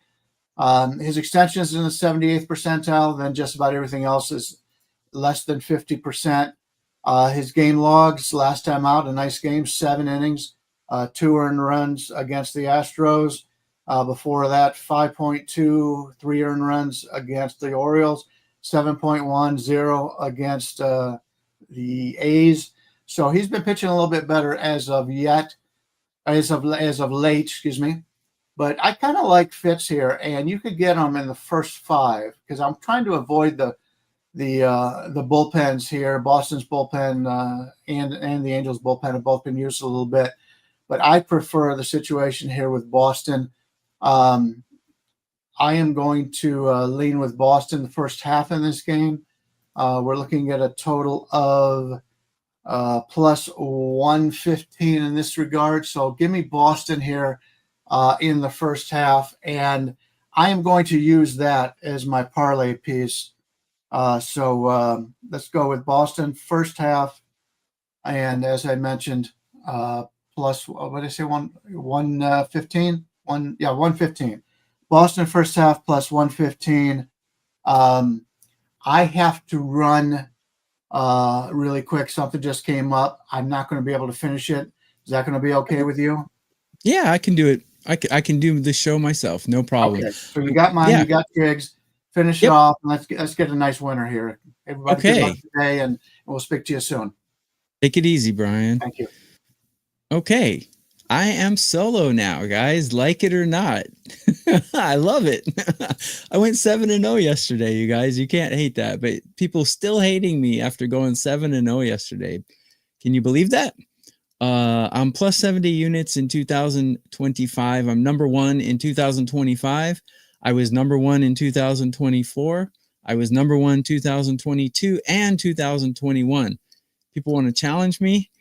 His extension is in the 78th percentile, then just about everything else is less than 50%. His game logs, last time out, a nice game, 7 innings, 2 earned runs against the Astros. Before that, 5.2, 3 earned runs against the Orioles, 7.10 against the A's. So he's been pitching a little bit better as of late, excuse me. But I kind of like Fitz here, and you could get him in the first 5 because I'm trying to avoid the bullpens here. Boston's bullpen and the Angels' bullpen have both been used a little bit, but I prefer the situation here with Boston. I am going to lean with Boston the first half in this game. We're looking at a total of plus 115 in this regard. So give me Boston here in the first half, and I am going to use that as my parlay piece. So let's go with Boston first half, and as I mentioned, plus what did I say? 115. 115. Boston first half plus 115. I have to run really quick. Something just came up. I'm not going to be able to finish it. Is that going to be okay with you? Yeah, I can do it. I can do the show myself. No problem. Okay. So you got mine. Yeah. You got Triggs. Finish it off. And let's get a nice winner here. Everybody, good luck today, and we'll speak to you soon. Take it easy, Brian. Thank you. Okay. I am solo now, guys. Like it or not. I love it. I went 7-0 yesterday, you guys. You can't hate that. But people still hating me after going 7-0 yesterday. Can you believe that? I'm plus 70 units in 2025. I'm number 1 in 2025. I was number 1 in 2024. I was number 1 2022 and 2021. People want to challenge me?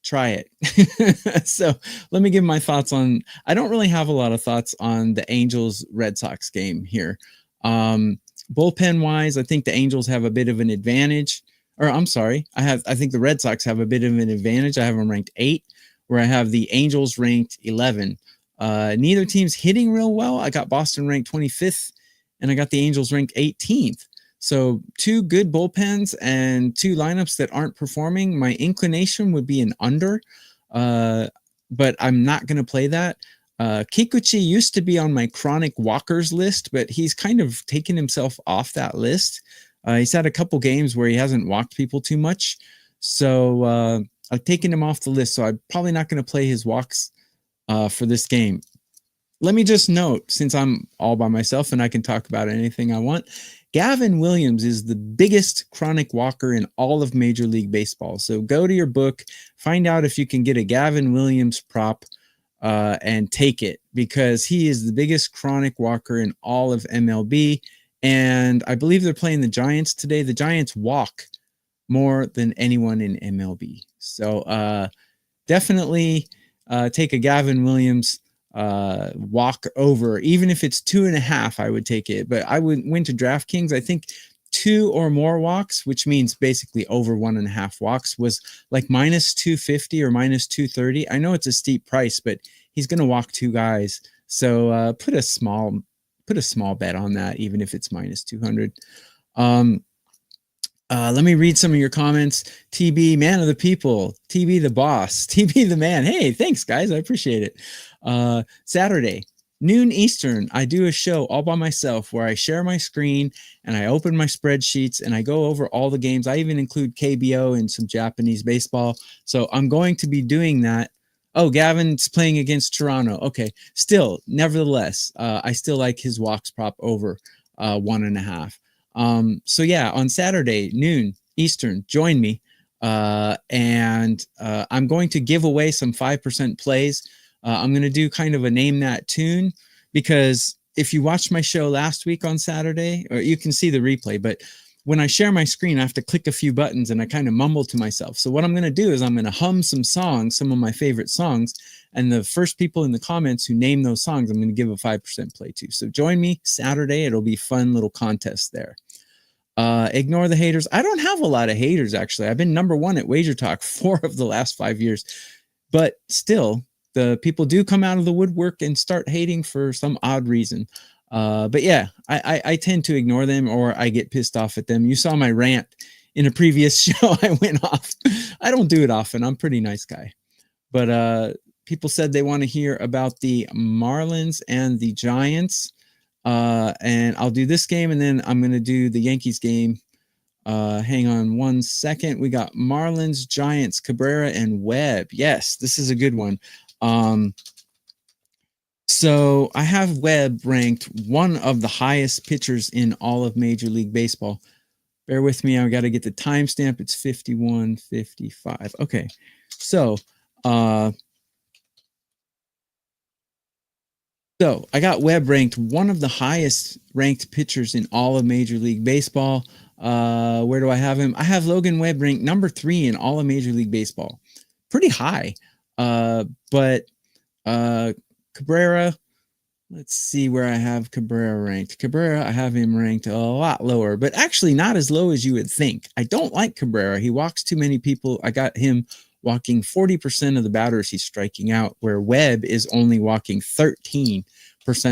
Try it. So let me give my thoughts on, I don't really have a lot of thoughts on the Angels Red Sox game here. Bullpen wise, I think the Angels have a bit of an advantage, or I'm sorry. I think the Red Sox have a bit of an advantage. I have them ranked 8, where I have the Angels ranked 11. Neither team's hitting real well. I got Boston ranked 25th and I got the Angels ranked 18th. So 2 good bullpens and 2 lineups that aren't performing. My inclination would be an under, but I'm not going to play that. Kikuchi used to be on my chronic walkers list, but he's kind of taken himself off that list. He's had a couple games where he hasn't walked people too much. So I've taken him off the list. So I'm probably not going to play his walks for this game. Let me just note, since I'm all by myself and I can talk about anything I want, Gavin Williams is the biggest chronic walker in all of Major League Baseball. So go to your book, find out if you can get a Gavin Williams prop and take it, because he is the biggest chronic walker in all of MLB. And I believe they're playing the Giants today. The Giants walk more than anyone in MLB. So definitely take a Gavin Williams walk over. Even if it's 2.5, I would take it. But I would win to DraftKings. I think 2 or more walks, which means basically over 1.5 walks, was like minus 250 or minus 230. I know it's a steep price, but he's going to walk 2 guys. So put a small bet on that, even if it's minus 200. Let me read some of your comments. TB, man of the people. TB, the boss. TB, the man. Hey, thanks, guys. I appreciate it. Saturday, noon Eastern, I do a show all by myself where I share my screen and I open my spreadsheets and I go over all the games. I even include KBO and some Japanese baseball. So I'm going to be doing that. Oh, Gavin's playing against Toronto. Okay. Still, nevertheless, I still like his walks prop over 1.5. So yeah, on Saturday, noon Eastern, join me. And I'm going to give away some 5% plays. I'm going to do kind of a name that tune, because if you watched my show last week on Saturday, or you can see the replay, but when I share my screen, I have to click a few buttons and I kind of mumble to myself. So what I'm going to do is I'm going to hum some songs, some of my favorite songs. And the first people in the comments who name those songs, I'm going to give a 5% play to. So join me Saturday. It'll be fun little contest there. Ignore the haters. I don't have a lot of haters, actually. I've been number 1 at Wager Talk 4 of the last 5 years. But still, the people do come out of the woodwork and start hating for some odd reason. But yeah, I tend to ignore them, or I get pissed off at them. You saw my rant in a previous show. I went off. I don't do it often. I'm a pretty nice guy. But people said they want to hear about the Marlins and the Giants. And I'll do this game, and then I'm going to do the Yankees game. Hang on one second. We got Marlins, Giants, Cabrera, and Webb. Yes, this is a good one. So I have Webb ranked one of the highest pitchers in all of Major League Baseball. Bear with me. I've got to get the timestamp. It's 51:55. Okay. So I got Webb ranked one of the highest ranked pitchers in all of Major League Baseball. Where do I have him? I have Logan Webb ranked number 3 in all of Major League Baseball. Pretty high. But Cabrera, let's see where I have Cabrera ranked. Cabrera, I have him ranked a lot lower, but actually not as low as you would think. I don't like Cabrera. He walks too many people. I got him walking 40% of the batters he's striking out, where Webb is only walking 13%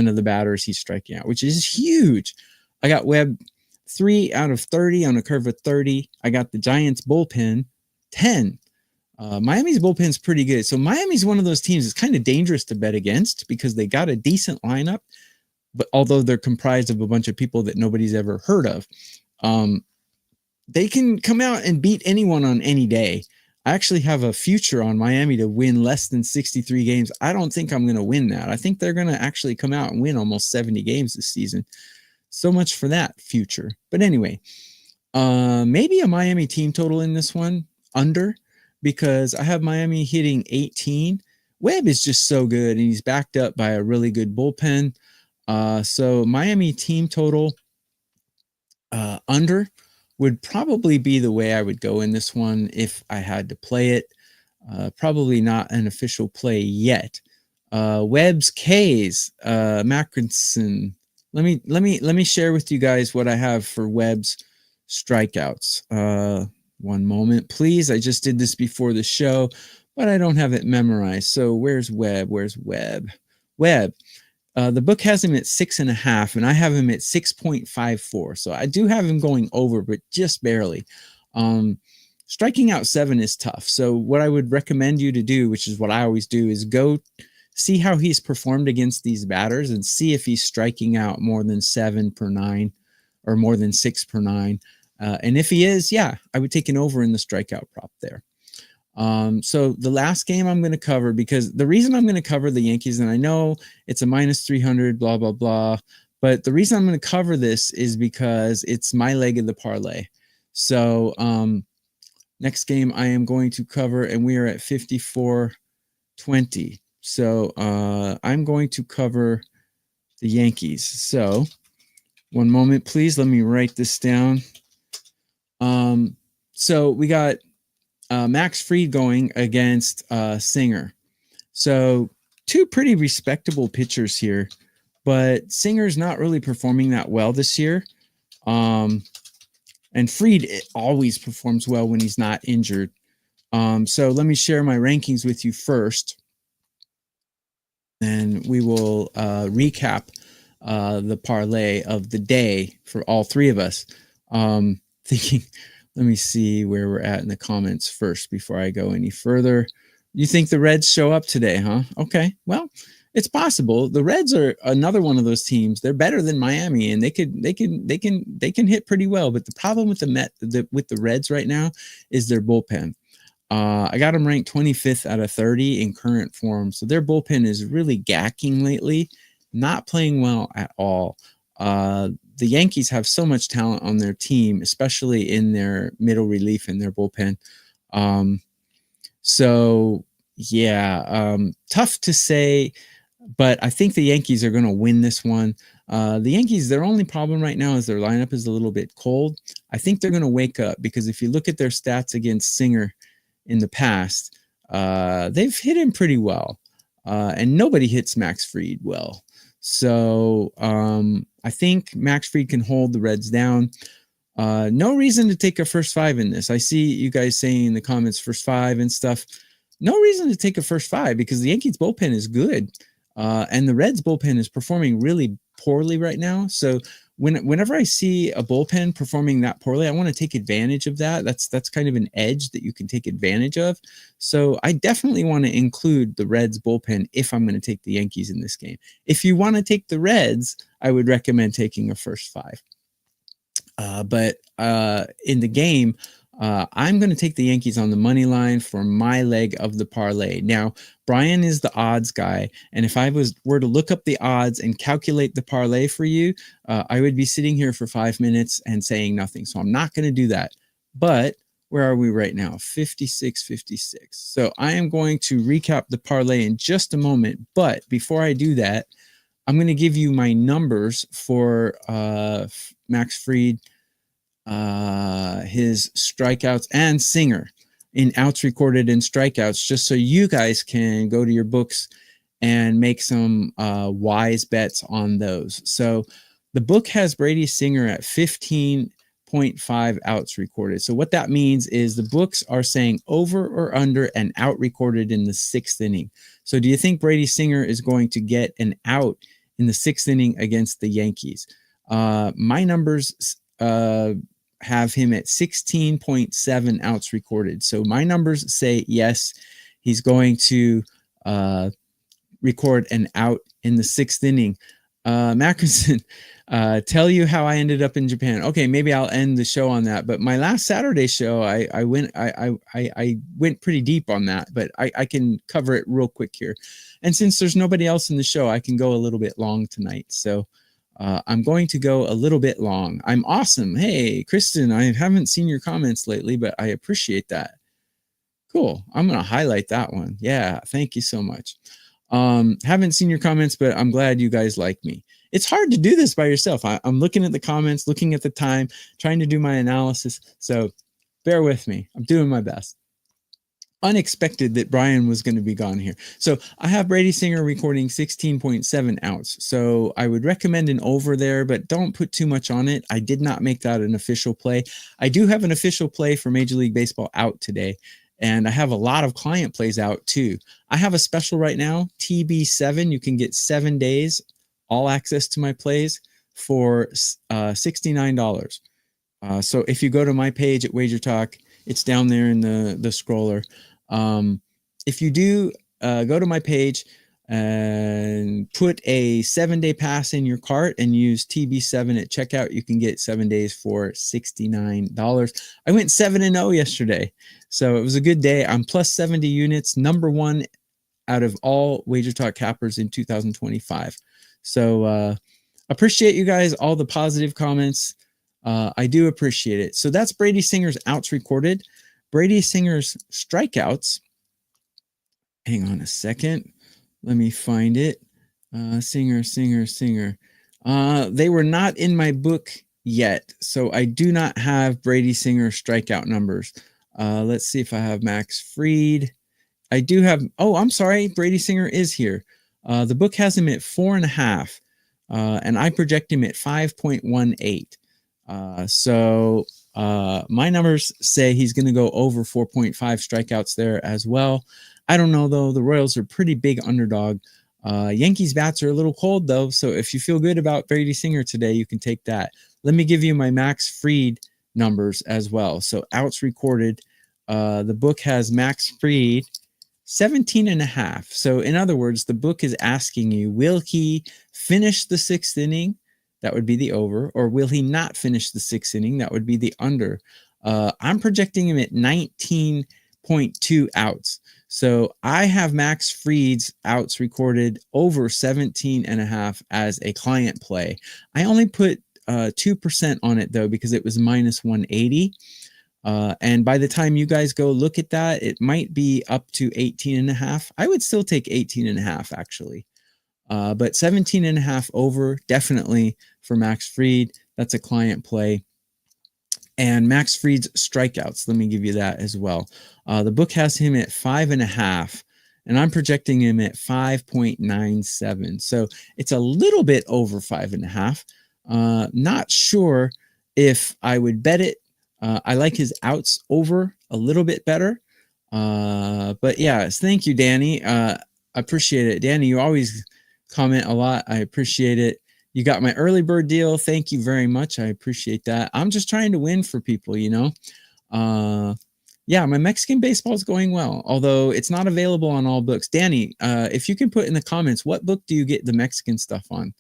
of the batters he's striking out, which is huge. I got Webb 3 out of 30 on a curve of 30. I got the Giants bullpen 10. Miami's bullpen's pretty good. So Miami's one of those teams that's kind of dangerous to bet against because they got a decent lineup, but although they're comprised of a bunch of people that nobody's ever heard of, they can come out and beat anyone on any day. I actually have a future on Miami to win less than 63 games. I don't think I'm going to win that. I think they're going to actually come out and win almost 70 games this season. So much for that future. But anyway, maybe a Miami team total in this one, under, because I have Miami hitting 18. Webb is just so good, and he's backed up by a really good bullpen. So Miami team total under would probably be the way I would go in this one if I had to play it. Probably not an official play yet. Webb's K's, Mackinson. Let me share with you guys what I have for Webb's strikeouts. One moment, please. I just did this before the show, but I don't have it memorized. So where's Webb? Where's Webb? Webb. The book has him at 6.5, and I have him at 6.54. So I do have him going over, but just barely. Striking out 7 is tough. So what I would recommend you to do, which is what I always do, is go see how he's performed against these batters and see if he's striking out more than 7 per 9 or more than 6 per 9. And if he is, yeah, I would take an over in the strikeout prop there. So the last game I'm going to cover, because the reason I'm going to cover the Yankees, and I know it's a minus 300, blah, blah, blah, but the reason I'm going to cover this is because it's my leg of the parlay. So next game I am going to cover, and we are at 54-20. So I'm going to cover the Yankees. So one moment, please. Let me write this down. So we got Max Fried going against Singer. So two pretty respectable pitchers here, but Singer's not really performing that well this year. And Fried always performs well when he's not injured. So let me share my rankings with you first. And we will recap the parlay of the day for all three of us. Thinking, let me see where we're at in the comments first before I go any further. You think the Reds show up today, huh? Okay, well, it's possible. The Reds are another one of those teams. They're better than Miami, and they can hit pretty well. But the problem with the Reds right now is their bullpen. I got them ranked 25th out of 30 in current form, so their bullpen is really gacking lately, not playing well at all. The Yankees have so much talent on their team, especially in their middle relief and their bullpen. So yeah, tough to say, but I think the Yankees are going to win this one. The Yankees, their only problem right now is their lineup is a little bit cold. I think they're going to wake up because if you look at their stats against Singer in the past, they've hit him pretty well, and nobody hits Max Fried well. So I think Max Fried can hold the Reds down. No reason to take a first five in this. I see you guys saying in the comments first five and stuff. No reason to take a first five because the Yankees bullpen is good. And the Reds bullpen is performing really poorly right now. So whenever I see a bullpen performing that poorly, I want to take advantage of that. That's kind of an edge that you can take advantage of. So I definitely want to include the Reds bullpen if I'm going to take the Yankees in this game. If you want to take the Reds, I would recommend taking a first five. But in the game, I'm going to take the Yankees on the money line for my leg of the parlay. Now, Bryan is the odds guy, and if I were to look up the odds and calculate the parlay for you, I would be sitting here for 5 minutes and saying nothing. So I'm not going to do that. But where are we right now? 56. So I am going to recap the parlay in just a moment. But before I do that, I'm going to give you my numbers for Max Fried, his strikeouts, and Singer in outs recorded and strikeouts, just so you guys can go to your books and make some wise bets on those. So the book has Brady Singer at 15.5 outs recorded. So what that means is the books are saying over or under an out recorded in the 6th inning. So do you think Brady Singer is going to get an out in the 6th inning against the Yankees? My numbers have him at 16.7 outs recorded. So my numbers say yes, he's going to record an out in the 6th inning. Mackinson, tell you how I ended up in Japan. Okay, maybe I'll end the show on that. But my last Saturday show, I went pretty deep on that, but I can cover it real quick here. And since there's nobody else in the show, I can go a little bit long tonight. So I'm going to go a little bit long. I'm awesome. Hey, Kristen, I haven't seen your comments lately, but I appreciate that. Cool. I'm going to highlight that one. Yeah, thank you so much. Haven't seen your comments, but I'm glad you guys like me. It's hard to do this by yourself. I'm looking at the comments, looking at the time, trying to do my analysis. So bear with me. I'm doing my best. Unexpected that Bryan was going to be gone here. So I have Brady Singer recording 16.7 outs. So I would recommend an over there, but don't put too much on it. I did not make that an official play. I do have an official play for Major League Baseball out today. And I have a lot of client plays out too. I have a special right now, TB7. You can get 7 days, all access to my plays for $69. So if you go to my page at Wager Talk, it's down there in the scroller. If you do go to my page and put a 7-day pass in your cart and use TB7 at checkout, you can get 7 days for $69. I went 7-0 yesterday, so it was a good day. I'm plus 70 units, number one out of all Wager Talk cappers in 2025. So appreciate you guys, all the positive comments. I do appreciate it. So that's Brady Singer's outs recorded. Brady Singer's strikeouts. Hang on a second. Let me find it. Singer. They were not in my book yet. So I do not have Brady Singer strikeout numbers. Let's see if I have Max Fried. I do have, oh, I'm sorry. Brady Singer is here. The book has him at 4.5, and I project him at 5.18. So my numbers say he's going to go over 4.5 strikeouts there as well. I don't know, though. The Royals are pretty big underdog. Yankees bats are a little cold, though. So if you feel good about Brady Singer today, you can take that. Let me give you my Max Fried numbers as well. So outs recorded. The book has Max Fried 17.5. So in other words, the book is asking you, will he finish the 6th inning? That would be the over. Or will he not finish the 6th inning? That would be the under. I'm projecting him at 19.2 outs. So I have Max Fried's outs recorded over 17.5 as a client play. I only put 2% on it, though, because it was minus 180. And by the time you guys go look at that, it might be up to 18.5. I would still take 18.5, actually. But 17.5 over, definitely for Max Fried. That's a client play. And Max Fried's strikeouts, let me give you that as well. The book has him at 5.5, and I'm projecting him at 5.97. So it's a little bit over 5.5. Not sure if I would bet it. I like his outs over a little bit better. But yeah, thank you, Danny. I appreciate it. Danny, you always comment a lot. I appreciate it. You got my early bird deal. Thank you very much. I appreciate that. I'm just trying to win for people, you know. Yeah, my Mexican baseball is going well, although it's not available on all books. Danny, if you can put in the comments, what book do you get the Mexican stuff on?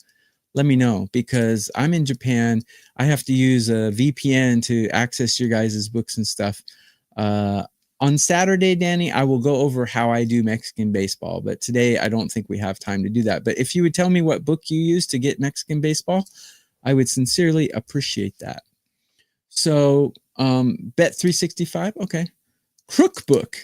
Let me know, because I'm in Japan. I have to use a VPN to access your guys' books and stuff. On Saturday, Danny, I will go over how I do Mexican baseball, but today I don't think we have time to do that. But if you would tell me what book you use to get Mexican baseball, I would sincerely appreciate that. So, Bet 365, okay. Crook Book,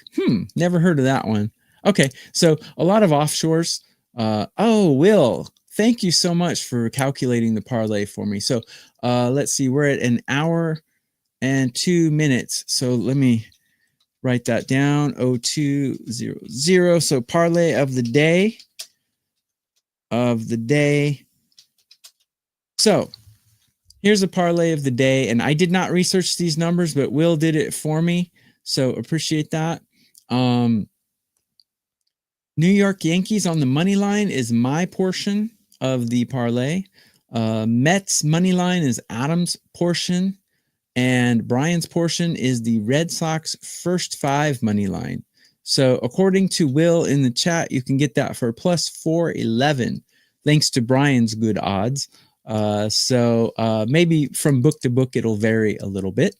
never heard of that one. Okay, so a lot of offshores. Oh, Will, thank you so much for calculating the parlay for me. So let's see, we're at 1 hour and 2 minutes. So let me write that down. 0200. So parlay of the day. So here's a parlay of the day. And I did not research these numbers, but Will did it for me. So appreciate that. New York Yankees on the money line is my portion of the parlay. Mets money line is Adam's portion. And Bryan's portion is the Red Sox first 5 money line. So according to Will in the chat, you can get that for plus 411, thanks to Bryan's good odds. So maybe from book to book, it'll vary a little bit.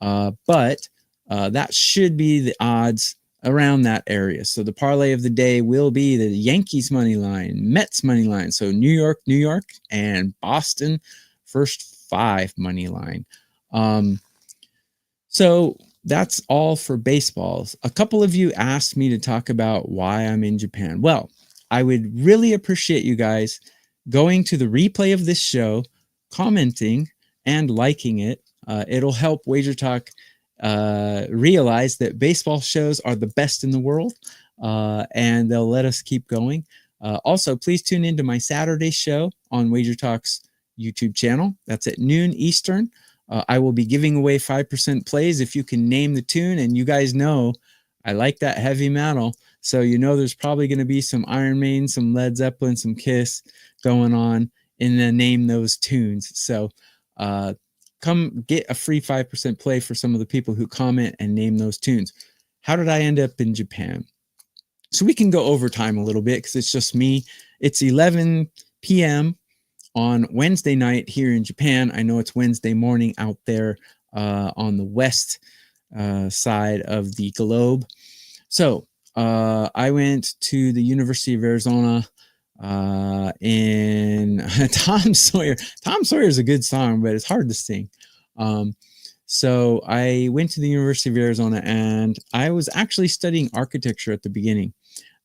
But that should be the odds around that area. So the parlay of the day will be the Yankees money line, Mets money line. So New York, and Boston first 5 money line. So that's all for baseballs. A couple of you asked me to talk about why I'm in Japan. Well, I would really appreciate you guys going to the replay of this show, commenting and liking it. It'll help Wager Talk realize that baseball shows are the best in the world, and they'll let us keep going. Also, please tune into my Saturday show on Wager Talk's YouTube channel. That's at noon Eastern. I will be giving away 5% plays if you can name the tune, and you guys know I like that heavy metal, so you know there's probably going to be some Iron Maiden, some Led Zeppelin, some Kiss going on in the Name Those Tunes. So come get a free 5% play for some of the people who comment and name those tunes. How did I end up in Japan? So we can go over time a little bit because it's just me. It's 11 p.m. on Wednesday night here in Japan. I know it's Wednesday morning out there on the west side of the globe. So I went to the University of Arizona in Tom Sawyer. Tom Sawyer is a good song, but it's hard to sing. So I went to the University of Arizona, and I was actually studying architecture at the beginning,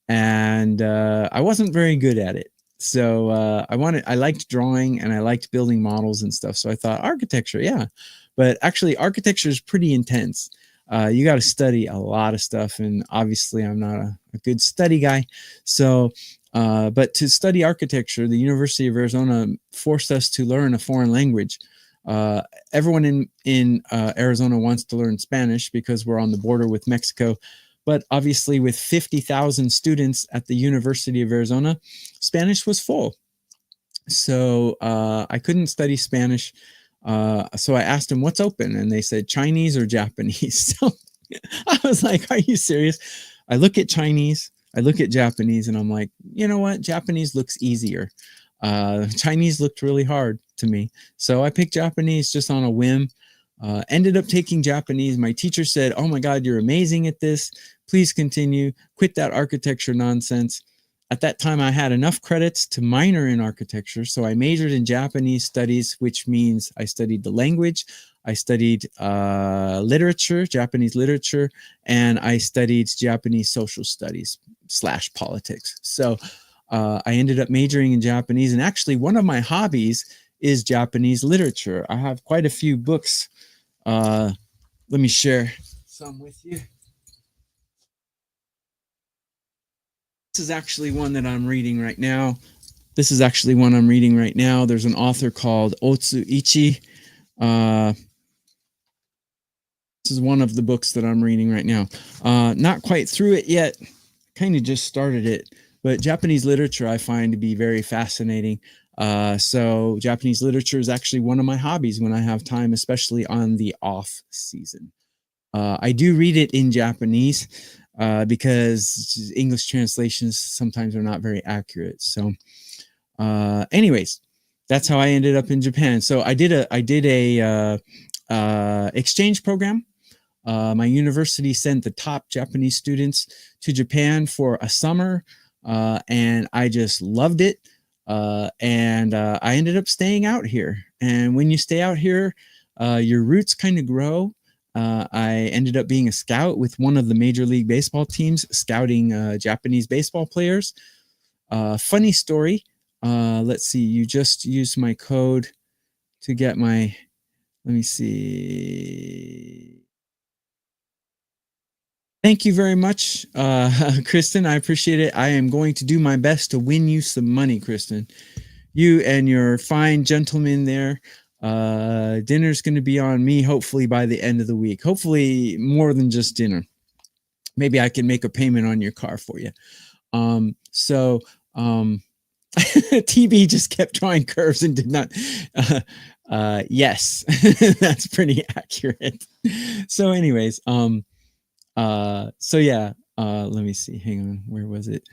and I wasn't very good at it. So I liked drawing and I liked building models and stuff. So I thought architecture, yeah. But actually, architecture is pretty intense. You got to study a lot of stuff, and obviously, I'm not a good study guy. So, but to study architecture, the University of Arizona forced us to learn a foreign language. Everyone in Arizona wants to learn Spanish because we're on the border with Mexico. But obviously, with 50,000 students at the University of Arizona, Spanish was full. So I couldn't study Spanish. So I asked them what's open, and they said Chinese or Japanese. So I was like, are you serious? I look at Chinese, I look at Japanese, and I'm like, you know what? Japanese looks easier. Chinese looked really hard to me. So I picked Japanese just on a whim. Ended up taking Japanese. My teacher said, oh my God, you're amazing at this. Please continue. Quit that architecture nonsense. At that time, I had enough credits to minor in architecture. So I majored in Japanese studies, which means I studied the language. I studied literature, Japanese literature, and I studied Japanese social studies / politics. So I ended up majoring in Japanese. And actually, one of my hobbies is Japanese literature. I have quite a few books. Let me share some with you. This is actually one that I'm reading right now. There's an author called Otsu Ichi. This is one of the books that I'm reading right now. Not quite through it yet. Kind of just started it. But Japanese literature I find to be very fascinating. So Japanese literature is actually one of my hobbies when I have time, especially on the off season. I do read it in Japanese because English translations sometimes are not very accurate. So anyways, that's how I ended up in Japan. So I did a exchange program. My university sent the top Japanese students to Japan for a summer, and I just loved it. And I ended up staying out here. And when you stay out here, your roots kind of grow. I ended up being a scout with one of the Major League Baseball teams, scouting Japanese baseball players. Funny story. Let's see. You just used my code to get my, let me see. Thank you very much, Kristen. I appreciate it. I am going to do my best to win you some money, Kristen. You and your fine gentleman there. Dinner's going to be on me, hopefully by the end of the week. Hopefully more than just dinner. Maybe I can make a payment on your car for you. TB just kept drawing curves and did not. Yes, that's pretty accurate. So anyways, so yeah, let me see. Hang on. Where was it?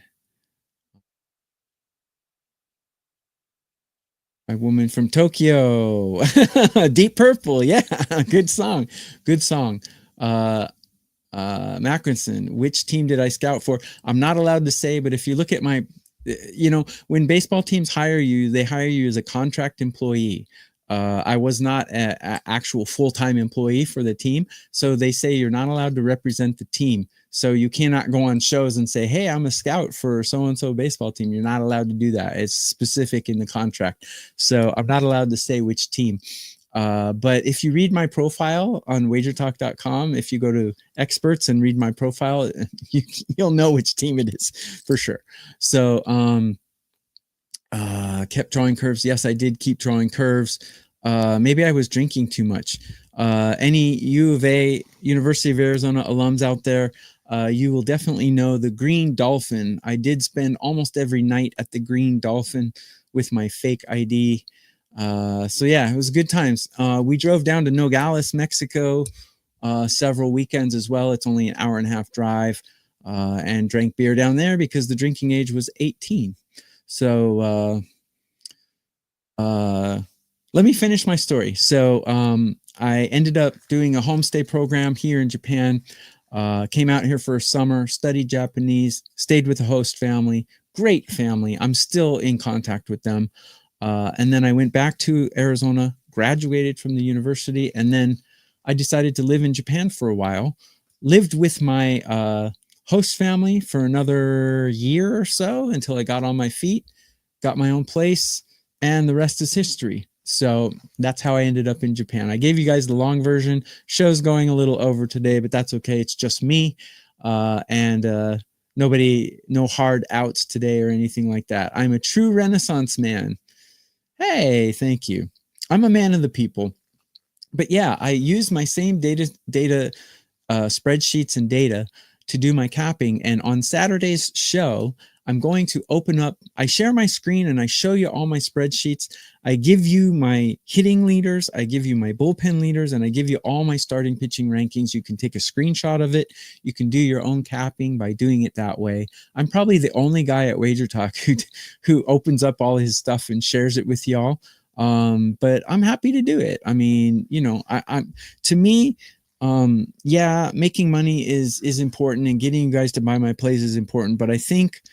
My Woman from Tokyo. Deep Purple. Yeah. Good song. Mackinson, which team did I scout for? I'm not allowed to say, but if you look at my, when baseball teams hire you, they hire you as a contract employee. I was not an actual full-time employee for the team. So they say you're not allowed to represent the team. So you cannot go on shows and say, hey, I'm a scout for so-and-so baseball team. You're not allowed to do that. It's specific in the contract. So I'm not allowed to say which team. But if you read my profile on wagertalk.com, if you go to experts and read my profile, you'll know which team it is for sure. So, kept drawing curves. Yes, I did keep drawing curves. Maybe I was drinking too much. Any U of A, University of Arizona alums out there, you will definitely know the Green Dolphin. I did spend almost every night at the Green Dolphin with my fake ID. So yeah, it was good times. We drove down to Nogales, Mexico, several weekends as well. It's only an hour and a half drive, and drank beer down there because the drinking age was 18. So, let me finish my story. So, I ended up doing a homestay program here in Japan, came out here for a summer, studied Japanese, stayed with a host family, great family. I'm still in contact with them. And then I went back to Arizona, graduated from the university, and then I decided to live in Japan for a while, lived with my, host family for another year or so until I got on my feet, got my own place, and the rest is history. So that's how I ended up in Japan. I gave you guys the long version. Show's going a little over today, but that's okay. It's just me, and nobody, no hard outs today or anything like that. I'm a true Renaissance man. Hey, thank you. I'm a man of the people. But yeah, I use my same data spreadsheets and data to do my capping. And on Saturday's show, I'm going to open up, I share my screen and I show you all my spreadsheets. I give you my hitting leaders, I give you my bullpen leaders, and I give you all my starting pitching rankings. You can take a screenshot of it. You can do your own capping by doing it that way. I'm probably the only guy at Wager Talk who opens up all his stuff and shares it with y'all. But I'm happy to do it. I mean, you know, I'm to me, yeah, making money is important, and getting you guys to buy my plays is important. But I think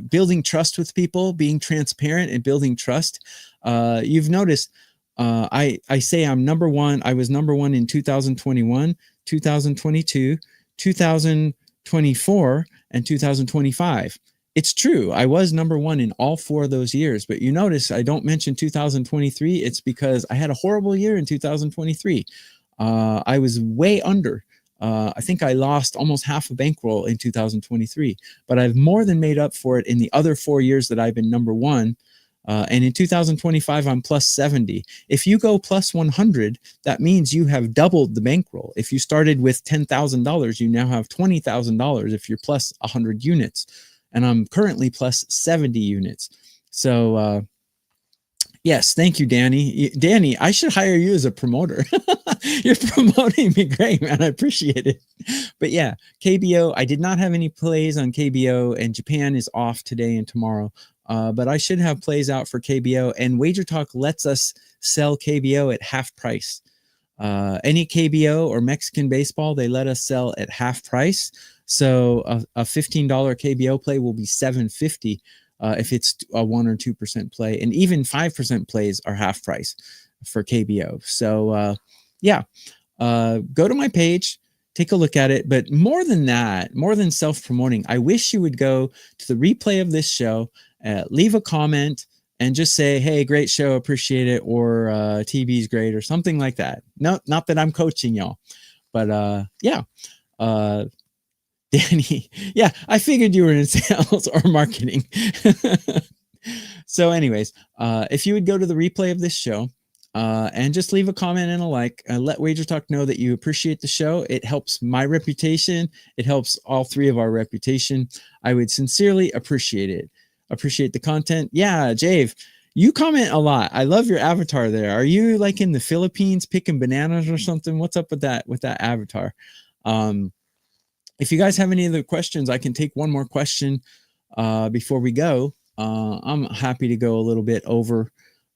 building trust with people, being transparent and building trust. You've noticed, I say I'm number one. I was number one in 2021, 2022, 2024, and 2025. It's true. I was number one in all 4 of those years, but you notice I don't mention 2023. It's because I had a horrible year in 2023. I was way under. I think I lost almost half a bankroll in 2023, but I've more than made up for it in the other 4 years that I've been number one. And in 2025, I'm plus 70. If you go plus 100, that means you have doubled the bankroll. If you started with $10,000, you now have $20,000 if you're plus 100 units. And I'm currently plus 70 units. So, yes, thank you, Danny. Danny, I should hire you as a promoter. You're promoting me great, man. I appreciate it. But yeah, KBO, I did not have any plays on KBO, and Japan is off today and tomorrow. But I should have plays out for KBO, and Wager Talk lets us sell KBO at half price. Any KBO or Mexican baseball, they let us sell at half price. So a $15 KBO play will be $7.50 if it's a 1 or 2% play, and even 5% plays are half price for KBO. So yeah, go to my page, take a look at it. But more than that, more than self-promoting, I wish you would go to the replay of this show, leave a comment, and just say, hey, great show, appreciate it, or TV's great, or something like that. No, not that I'm coaching y'all, but yeah. Danny, yeah, I figured you were in sales or marketing. So anyways, if you would go to the replay of this show and just leave a comment and a like, let Wager Talk know that you appreciate the show. It helps my reputation. It helps all 3 of our reputation. I would sincerely appreciate it. Appreciate the content. Yeah, Jave, you comment a lot. I love your avatar there. Are you like in the Philippines picking bananas or something? What's up with that avatar? If you guys have any other questions, I can take one more question before we go. I'm happy to go a little bit over.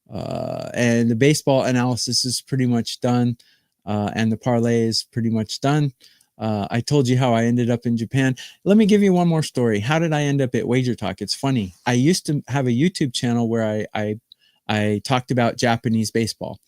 And the baseball analysis is pretty much done. And the parlay is pretty much done. I told you how I ended up in Japan. Let me give you one more story. How did I end up at Wager Talk? It's funny. I used to have a YouTube channel where I talked about Japanese baseball.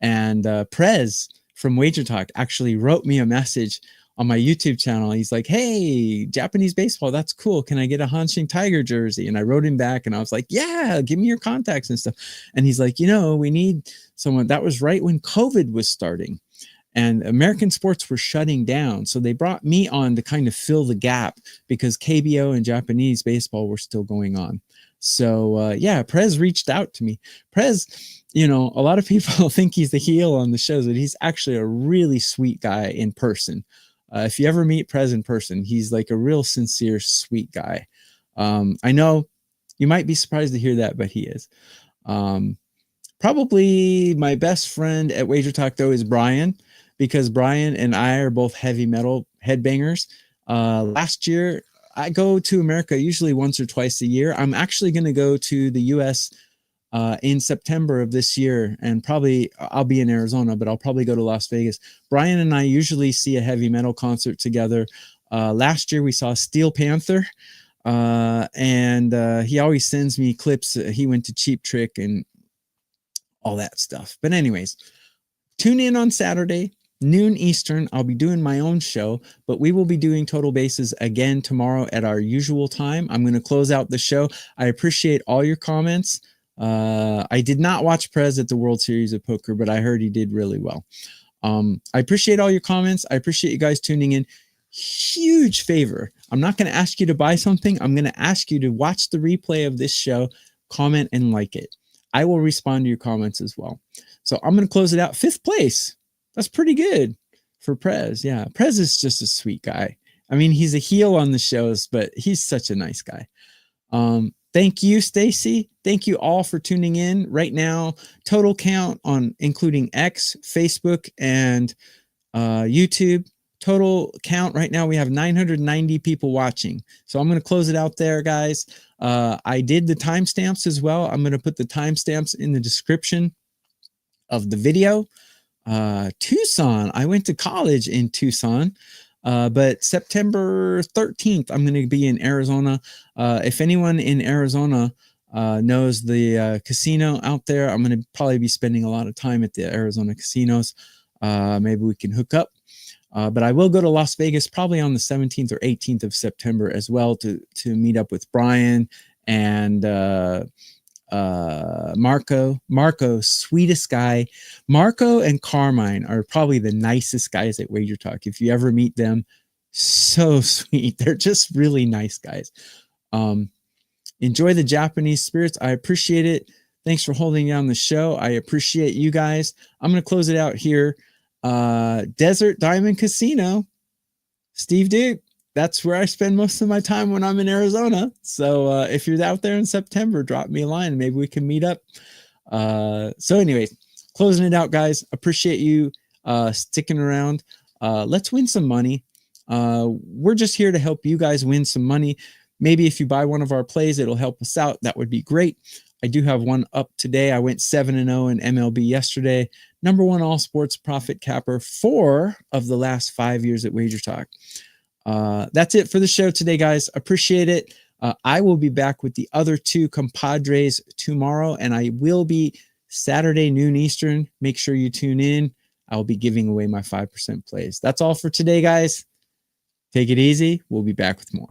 And Prez from Wager Talk actually wrote me a message on my YouTube channel. He's like, hey, Japanese baseball, that's cool. Can I get a Hanshin Tiger jersey? And I wrote him back and I was like, yeah, give me your contacts and stuff. And he's like, you know, we need someone. That was right when COVID was starting and American sports were shutting down. So they brought me on to kind of fill the gap because KBO and Japanese baseball were still going on. So yeah, Prez reached out to me. Prez, you know, a lot of people think he's the heel on the shows, but he's actually a really sweet guy in person. If you ever meet Prez in person, he's like a real sincere, sweet guy. I know you might be surprised to hear that, but he is. Probably my best friend at Wager Talk, though, is Bryan, because Bryan and I are both heavy metal headbangers. Last year, I go to America usually once or twice a year. I'm actually going to go to the U.S. In September of this year, and probably I'll be in Arizona, but I'll probably go to Las Vegas. Bryan and I usually see a heavy metal concert together. Last year we saw Steel Panther, and he always sends me clips. He went to Cheap Trick and all that stuff. But anyways, tune in on Saturday. noon Eastern. I'll be doing my own show, but we will be doing Total Bases again tomorrow at our usual time. I'm going to close out the show. I appreciate all your comments. I did not watch Prez at the World Series of Poker, but I heard he did really well. I appreciate all your comments. I appreciate you guys tuning in. Huge favor. I'm not going to ask you to buy something. I'm going to ask you to watch the replay of this show, comment, and like it. I will respond to your comments as well. So I'm going to close it out. 5th place. That's pretty good for Prez. Yeah, Prez is just a sweet guy. I mean, he's a heel on the shows, but he's such a nice guy. Thank you, Stacy. Thank you all for tuning in. Right now, total count on including X, Facebook, and YouTube. Total count right now, we have 990 people watching. So I'm going to close it out there, guys. I did the timestamps as well. I'm going to put the timestamps in the description of the video. Tucson. I went to college in Tucson. But September 13th, I'm going to be in Arizona. If anyone in Arizona knows the casino out there, I'm going to probably be spending a lot of time at the Arizona casinos. Maybe we can hook up. But I will go to Las Vegas probably on the 17th or 18th of September as well to meet up with Bryan and Marco, sweetest guy. Marco and Carmine are probably the nicest guys at Wager Talk. If you ever meet them, so sweet. They're just really nice guys. Enjoy the Japanese spirits. I appreciate it. Thanks for holding down the show. I appreciate you guys. I'm going to close it out here. Desert Diamond Casino, Steve Duke. That's where I spend most of my time when I'm in Arizona. So if you're out there in September, drop me a line and maybe we can meet up. So anyways, closing it out, guys. Appreciate you sticking around. Let's win some money. We're just here to help you guys win some money. Maybe if you buy one of our plays, it'll help us out. That would be great. I do have one up today. I went 7-0 in MLB yesterday. #1 all sports profit capper 4 of the last 5 years at Wager Talk. That's it for the show today, guys. Appreciate it. I will be back with the other 2 compadres tomorrow, and I will be Saturday noon Eastern. Make sure you tune in. I'll be giving away my 5% plays. That's all for today, guys. Take it easy. We'll be back with more.